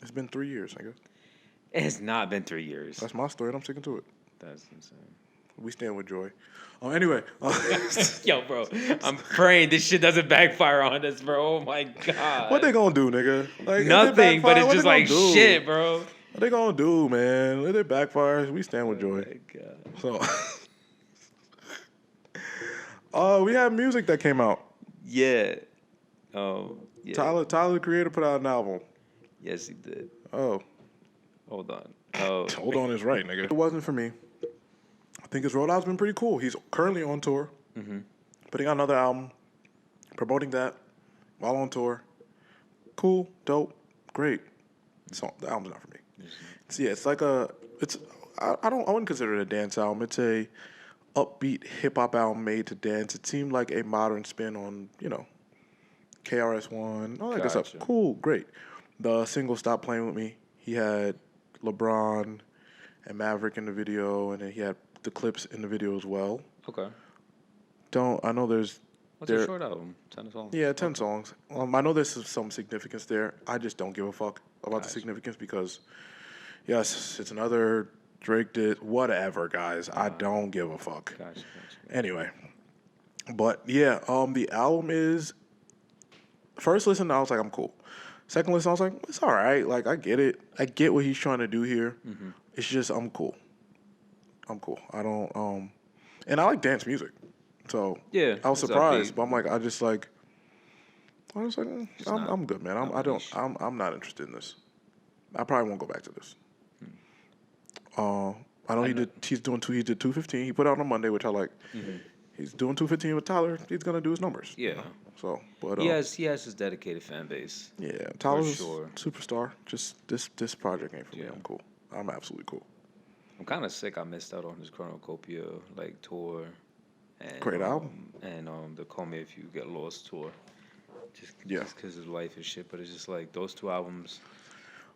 It's been 3 years, I guess. It's not been 3 years. That's my story, and I'm sticking to it. That's insane. We stand with Joy. Anyway. Yo, bro, I'm praying this shit doesn't backfire on us, bro. Oh my god. What they gonna do, nigga? Like, if it Nothing, but backfire, it's what just they like gonna do? shit, bro. What they gonna do, man? Let it backfire. We stand with Oh Joy. my god. So, we had music that came out. Yeah. Oh, yeah. Tyler, the creator, put out an album. Yes, he did. Oh, Hold on. Oh, hold on is right, nigga. It wasn't for me. I think his rollout's been pretty cool. He's currently on tour, putting out another album, promoting that while on tour. Cool, dope, great. So the album's not for me. So yeah, it's like I wouldn't consider it a dance album. It's a upbeat hip hop album made to dance. It seemed like a modern spin on KRS-One, all that good stuff. Gotcha. Cool, great. The single "Stop Playing with Me." He had LeBron and Maverick in the video, and then he had the Clips in the video as well. okay. I know there's What's a short album? 10 songs? yeah, 10 songs. I know there's some significance there. I just don't give a fuck about the Gotcha. significance because, yes, it's another Drake did whatever, guys. I don't give a fuck. Gotcha. Anyway, but yeah, the album is first listen. I was like, I'm cool. Second listen, I was like, it's all right. Like, I get it. I get what he's trying to do here. It's just I'm cool. I don't and I like dance music. So Yeah, I was it's surprised, upbeat. but I'm like, I'm good, man. not niche. I'm not interested in this. I probably won't go back to this. I know he did 215. He put out on Monday, which I like. He's doing 215 with Tyler. He's gonna do his numbers. Yeah. So, but He has his dedicated fan base. yeah, Tyler's sure. a superstar. Just this project ain't for me. Yeah. I'm cool. I'm absolutely cool. I'm kind of sick. I missed out on his Cornucopia tour. And, Great album. And the Call Me If You Get Lost tour. Just Yeah. because his life is shit, but it's just like those 2 albums.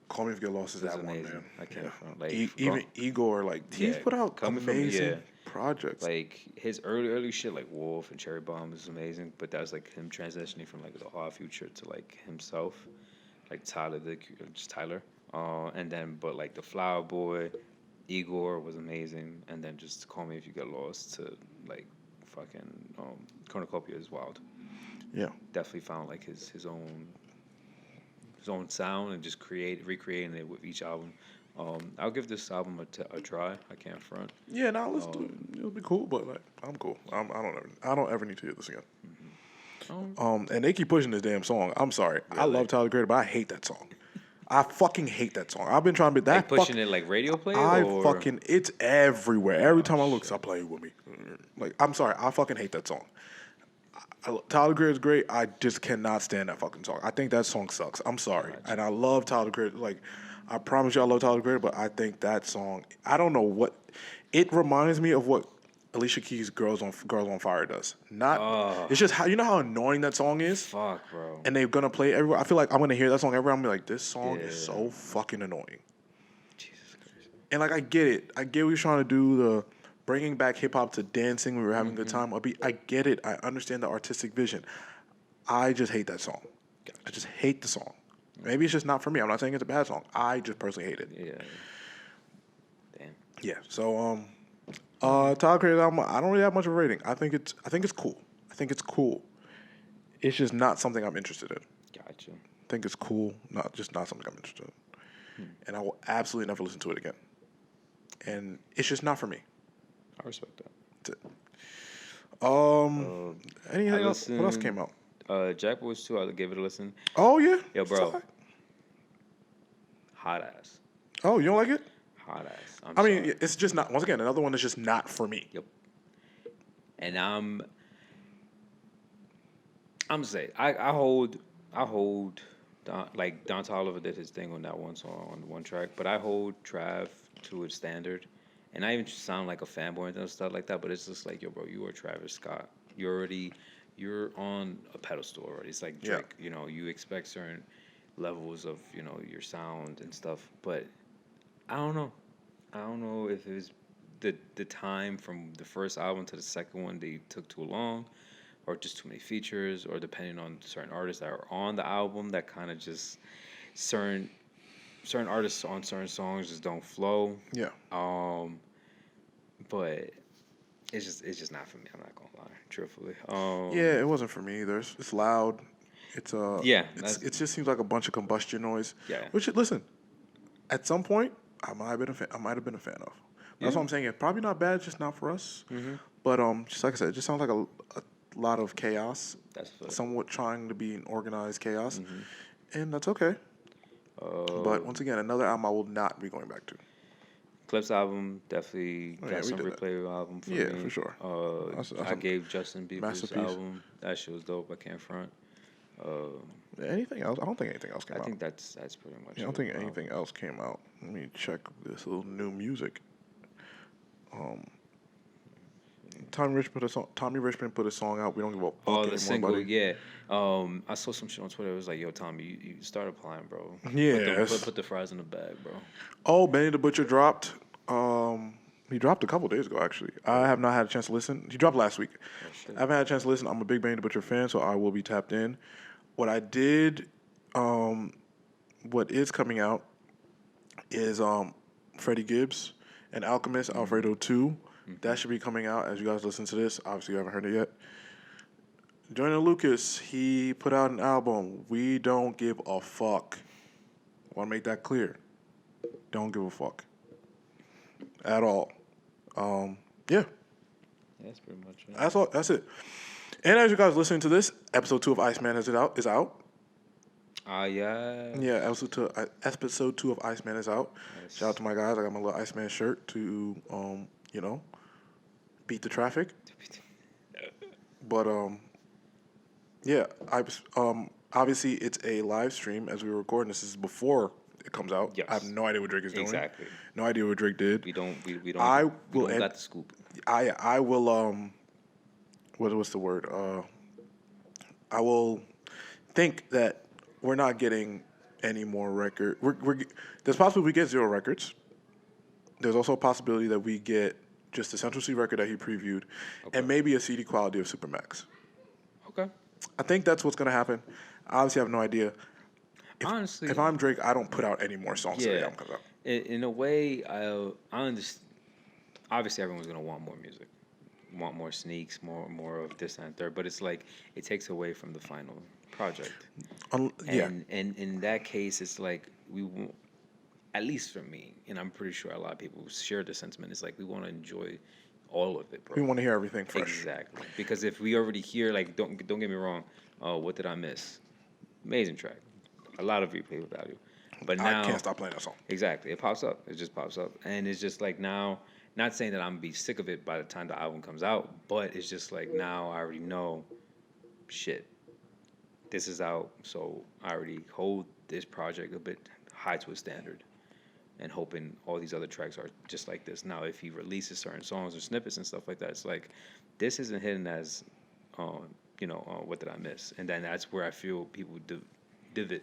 Call Me If You Get Lost is That's that one, amazing. man. I can't Yeah. front. Like, Even Igor, like he's Yeah, put out coming from- amazing yeah. projects. Like his early shit, like Wolf and Cherry Bomb, is amazing. But that was like him transitioning from like the hard future to like himself, like Tyler, just Tyler. And then but like the Flower Boy, Igor was amazing, and then just Call Me If You Get Lost to like fucking Cornucopia is wild. Yeah. Definitely found like his own sound and just recreating it with each album. I'll give this album a try. I can't front. Yeah, now let's do it. It'll be cool, but like I'm cool. I don't ever need to hear this again. And they keep pushing this damn song. I'm sorry. I Really? love Tyler Creator, but I hate that song. I fucking hate that song. I've been trying to be that Like pushing it like radio play or it's everywhere. Every time I look, stop playing with me. Like I'm sorry. I fucking hate that song. Tyler Creator is great. I just cannot stand that fucking song. I think that song sucks. I'm sorry. And I love Tyler Creator. Like, I promise you I love Tyler Creator, but I think that song, I don't know what, it reminds me of what Alicia Keys' Girls on Fire does. It's just how, you know how annoying that song is? fuck, bro. And they're going to play it everywhere. I feel like I'm going to hear that song everywhere. I'm going to be like, this song is so fucking annoying. Jesus Christ. And like, I get it. I get what you're trying to do, the bringing back hip hop to dancing. We were having a good time. I get it. I understand the artistic vision. I just hate that song. I just hate the song. Maybe it's just not for me. I'm not saying it's a bad song. I just personally hate it. Yeah. Damn. Yeah. So Tyler Creator's album, I don't really have much of a rating. I think it's cool. I think it's cool. It's just not something I'm interested in. Gotcha. I think it's cool, not something I'm interested in. And I will absolutely never listen to it again. And it's just not for me. I respect that. That's it. Anything else? What else came out? Jack Boys 2, I gave it a listen. Oh yeah. Yo, bro. Hot ass. Oh, you don't like it? Hot ass. I mean, it's just not. Once again, another one that's just not for me. Yep. And I'm saying I hold Don, like Don Toliver did his thing on that one song on the one track, but I hold Trav to its standard, and I even sound like a fanboy and stuff like that. But it's just like, yo, bro, you are Travis Scott. You're on a pedestal already. It's like Drake. Yeah. You know, you expect certain levels of your sound and stuff, but I don't know. I don't know if it was the time from the first album to the second one they took too long, or just too many features, or depending on certain artists that are on the album that kind of just certain artists on certain songs just don't flow. Yeah. But it's just not for me. I'm not gonna lie, truthfully. Yeah, it wasn't for me either. It's loud. It's it just seems like a bunch of combustion noise. Yeah. Which listen, at some point I might have been a fan of. That's what I'm saying. It's probably not bad, just not for us. Mm-hmm. But just like I said, it just sounds like a lot of chaos. That's fair. Somewhat trying to be an organized chaos, and that's okay. But once again, another album I will not be going back to. Clips album definitely Oh, got some replay album for me. Yeah, for sure. I gave Justin Bieber's masterpiece. album. That shit was dope. I can't front. Anything else? I don't think anything else came out. I think that's pretty much. I don't think anything else came out. Let me check this little new music. Tommy Richmond put a song out. We don't give a fuck anymore. The single, buddy. yeah. I saw some shit on Twitter. It was like, "Yo, Tommy, you start applying, bro. Yeah. Put the fries in the bag, bro." Oh, Benny the Butcher dropped. He dropped a couple days ago, actually. I have not had a chance to listen. He dropped last week. I haven't had a chance to listen. I'm a big Benny the Butcher fan, so I will be tapped in. What I did, what is coming out is Freddie Gibbs and Alchemist, Alfredo 2. That should be coming out as you guys listen to this. Obviously, you haven't heard it yet. Joyner Lucas, he put out an album. We don't give a fuck. I want to make that clear. Don't give a fuck. At all. Yeah. That's pretty much it. That's all. That's it. And as you guys listening to this, episode 2 of Iceman is out. Yeah. Yeah, episode 2 of Iceman is out. Nice. Shout out to my guys. I got my little Iceman shirt to, beat the traffic. But yeah, obviously it's a live stream as we were recording. This is before it comes out. Yes. I have no idea what Drake is doing. Exactly. No idea what Drake did. We don't got the scoop. I will what's the word? I will think that we're not getting any more record. There's possibility we get 0 records. There's also a possibility that we get just the Central C record that he previewed, and maybe a CD quality of Supermax. Okay. I think that's what's gonna happen. I obviously have no idea. Honestly, if I'm Drake, I don't put out any more songs till the yeah. album comes out. In a way, I understand. Obviously, everyone's gonna want more music, want more sneaks, more of this and third. But it's like it takes away from the final project. Yeah, And in that case, it's like at least for me, and I'm pretty sure a lot of people share the sentiment. It's like we want to enjoy all of it, we bro. want to hear everything fresh. Exactly. Because if we already hear, like, don't get me wrong. What did I miss? Amazing track, a lot of replay value. But I can't now, stop playing that song. exactly, it pops up. It just pops up, and it's just like now. Not saying that I'm gonna be sick of it by the time the album comes out, but it's just like now I already know, shit, this is out, so I already hold this project a bit high to a standard, and hoping all these other tracks are just like this. Now, if he releases certain songs or snippets and stuff like that, it's like this isn't hidden as, what did I miss? And then that's where I feel people divot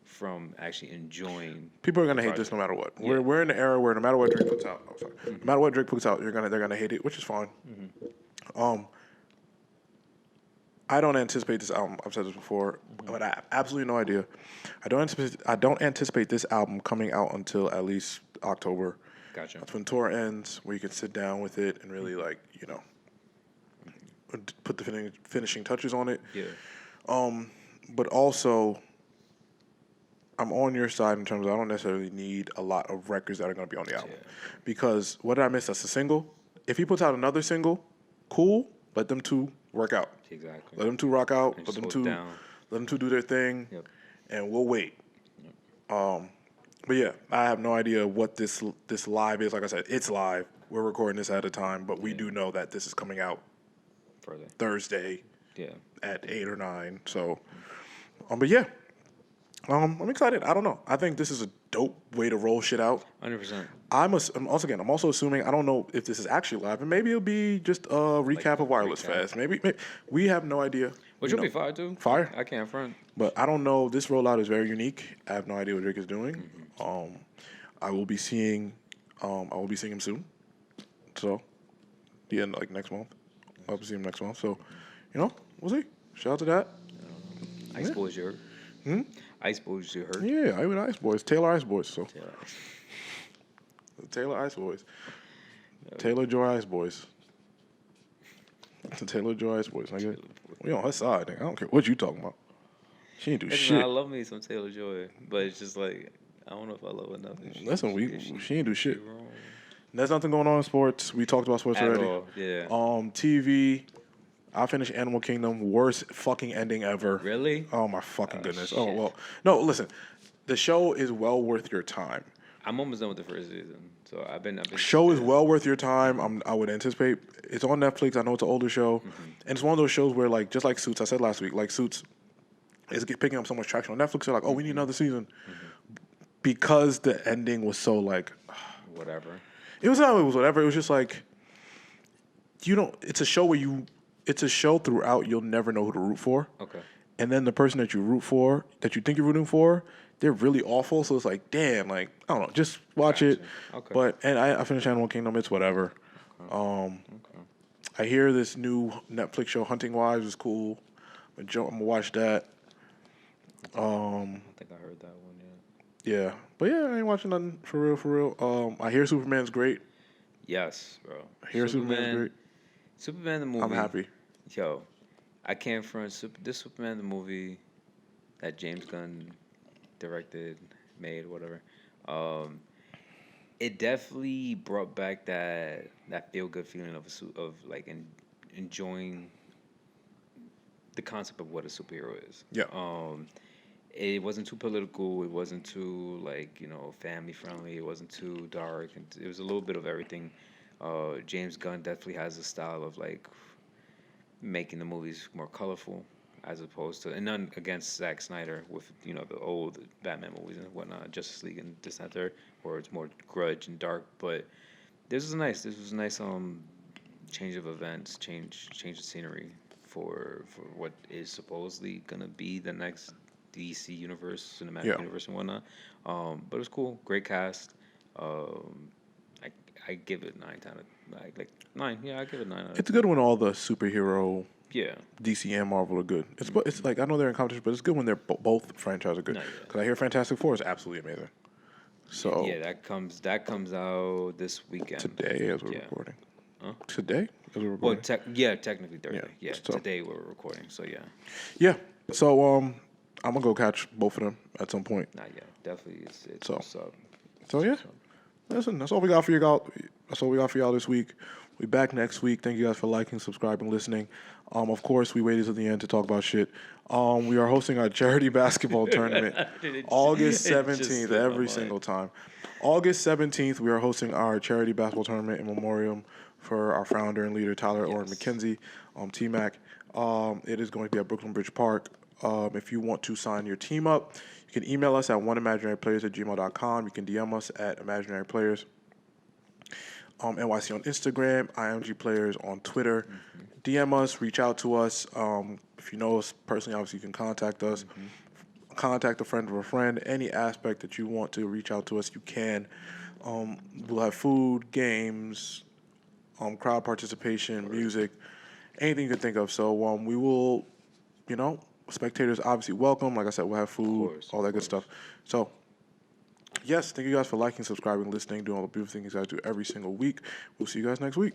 from actually enjoying. People are The gonna hate this no project. matter what. Yeah. We're in an era where no matter what Drake puts out, no matter what Drake puts out, they're gonna hate it, which is fine. Um, I don't anticipate this album. I've said this before, but I have absolutely no idea. I don't anticipate this album coming out until at least October. Gotcha. That's when tour ends, where you can sit down with it and really put the finishing touches on it. Yeah. But also, I'm on your side in terms of I don't necessarily need a lot of records that are going to be on the album. Yeah. Because what did I miss? That's a single. If he puts out another single, cool. Let them two work out. Exactly. Let them two rock out. And Let them slow it two down. let them two do their thing. Yep. And we'll wait. But yeah, I have no idea what this live is. Like I said, it's live. We're recording this at a time, but we do know that this is coming out Further. Thursday Yeah. at 8 or 9. So, but yeah, I'm excited. I don't know. I think this is a dope way to roll shit out. 100%. I'm also assuming I don't know if this is actually live, and maybe it'll be just a recap of Wireless recap. Fest. Maybe we have no idea. Which You will be know, fire too. Fire. I can't front. But I don't know. This rollout is very unique. I have no idea what Drake is doing. I will be seeing him soon. So, yeah, like next month. I'll be seeing him next month. So, we'll see. Shout out to that. Ice Boys, you heard? Ice Boys, you heard? Yeah, I with Ice Boys, Taylor Ice Boys. So, Yeah. Taylor Ice Boys, Taylor Joy Ice Boys. The Taylor Joy Ice Boys. Nigga. We on her side. Nigga. I don't care what you talking about. She ain't do Listen, shit. I love me some Taylor Joy, but it's just like I don't know if I love her enough. Listen, she ain't do shit. wrong. There's nothing going on in sports. We talked about sports At already. all, yeah. TV. I finished Animal Kingdom. Worst fucking ending ever. Really? Oh my fucking goodness. shit. Oh well. No, listen. The show is well worth your time. I'm almost done with the first season, so I've been. Show is well worth your time. I would anticipate it's on Netflix. I know it's an older show, and it's one of those shows where like just like Suits. I said last week, like Suits is picking up so much traction on Netflix. They're like, oh, we need another season because the ending was so like Whatever. it was not. It was whatever. It was just like you don't. It's a show where it's a show throughout. You'll never know who to root for. Okay. And then the person that you root for, that you think you're rooting for, they're really awful. So it's like, damn, like I don't know, just watch it. Okay. But I finished Animal Kingdom. It's whatever. Okay. I hear this new Netflix show, Hunting Wives, is cool. I'm gonna watch that. I don't think I heard that one yet. Yeah, but yeah, I ain't watching nothing for real. I hear Superman's great. Yes, bro. I hear Superman's great. Superman the movie. I'm happy. Yo, I can't front this Superman the movie that James Gunn directed, made, whatever. It definitely brought back that feel good feeling of like enjoying the concept of what a superhero is. Yeah. It wasn't too political. It wasn't too family friendly. It wasn't too dark. And it was a little bit of everything. James Gunn definitely has a style of like making the movies more colorful, as opposed to, and none against Zack Snyder with the old Batman movies and whatnot, Justice League and this and that there, where it's more grudge and dark. But this was nice. This was a nice change of events, change the scenery for what is supposedly gonna be the next DC universe, cinematic universe and whatnot. But it was cool. Great cast. I give it 9 out of like 9. Yeah, I give it 9 out of. It's good when all the superhero Yeah. DC and Marvel are good. It's like I know they're in competition, but it's good when they're both franchises are good. No, yeah. Because I hear Fantastic Four is absolutely amazing. So Yeah, that comes out this weekend. today, as we're Yeah. recording. Huh? Today, as we're Well, recording. technically Thursday. Yeah, so- today we're recording. So yeah, Yeah. So I'm gonna go catch both of them at some point. not yet. Definitely, it's So- what's up. So yeah. Listen, that's all we got for you guys. That's all we got for y'all this week. We back next week. Thank you guys for liking, subscribing, listening. Of course, we waited till the end to talk about shit. We are hosting our charity basketball tournament August It just 17th slipped my every mind. single time. August 17th, we are hosting our charity basketball tournament in memoriam for our founder and leader, Tyler Orrin Yes. McKenzie, T-Mac. It is going to be at Brooklyn Bridge Park. If you want to sign your team up, you can email us at oneimaginaryplayers@gmail.com. You can DM us at imaginaryplayers. NYC on Instagram, IMG Players on Twitter. DM us, reach out to us. If you know us personally, obviously you can contact us. Contact a friend of a friend. Any aspect that you want to reach out to us, you can. We'll have food, games, crowd participation, music, anything you can think of. So we will, spectators obviously welcome. Like I said, we'll have food, course, all of that good stuff. So yes, thank you guys for liking, subscribing, listening, doing all the beautiful things you guys do every single week. We'll see you guys next week.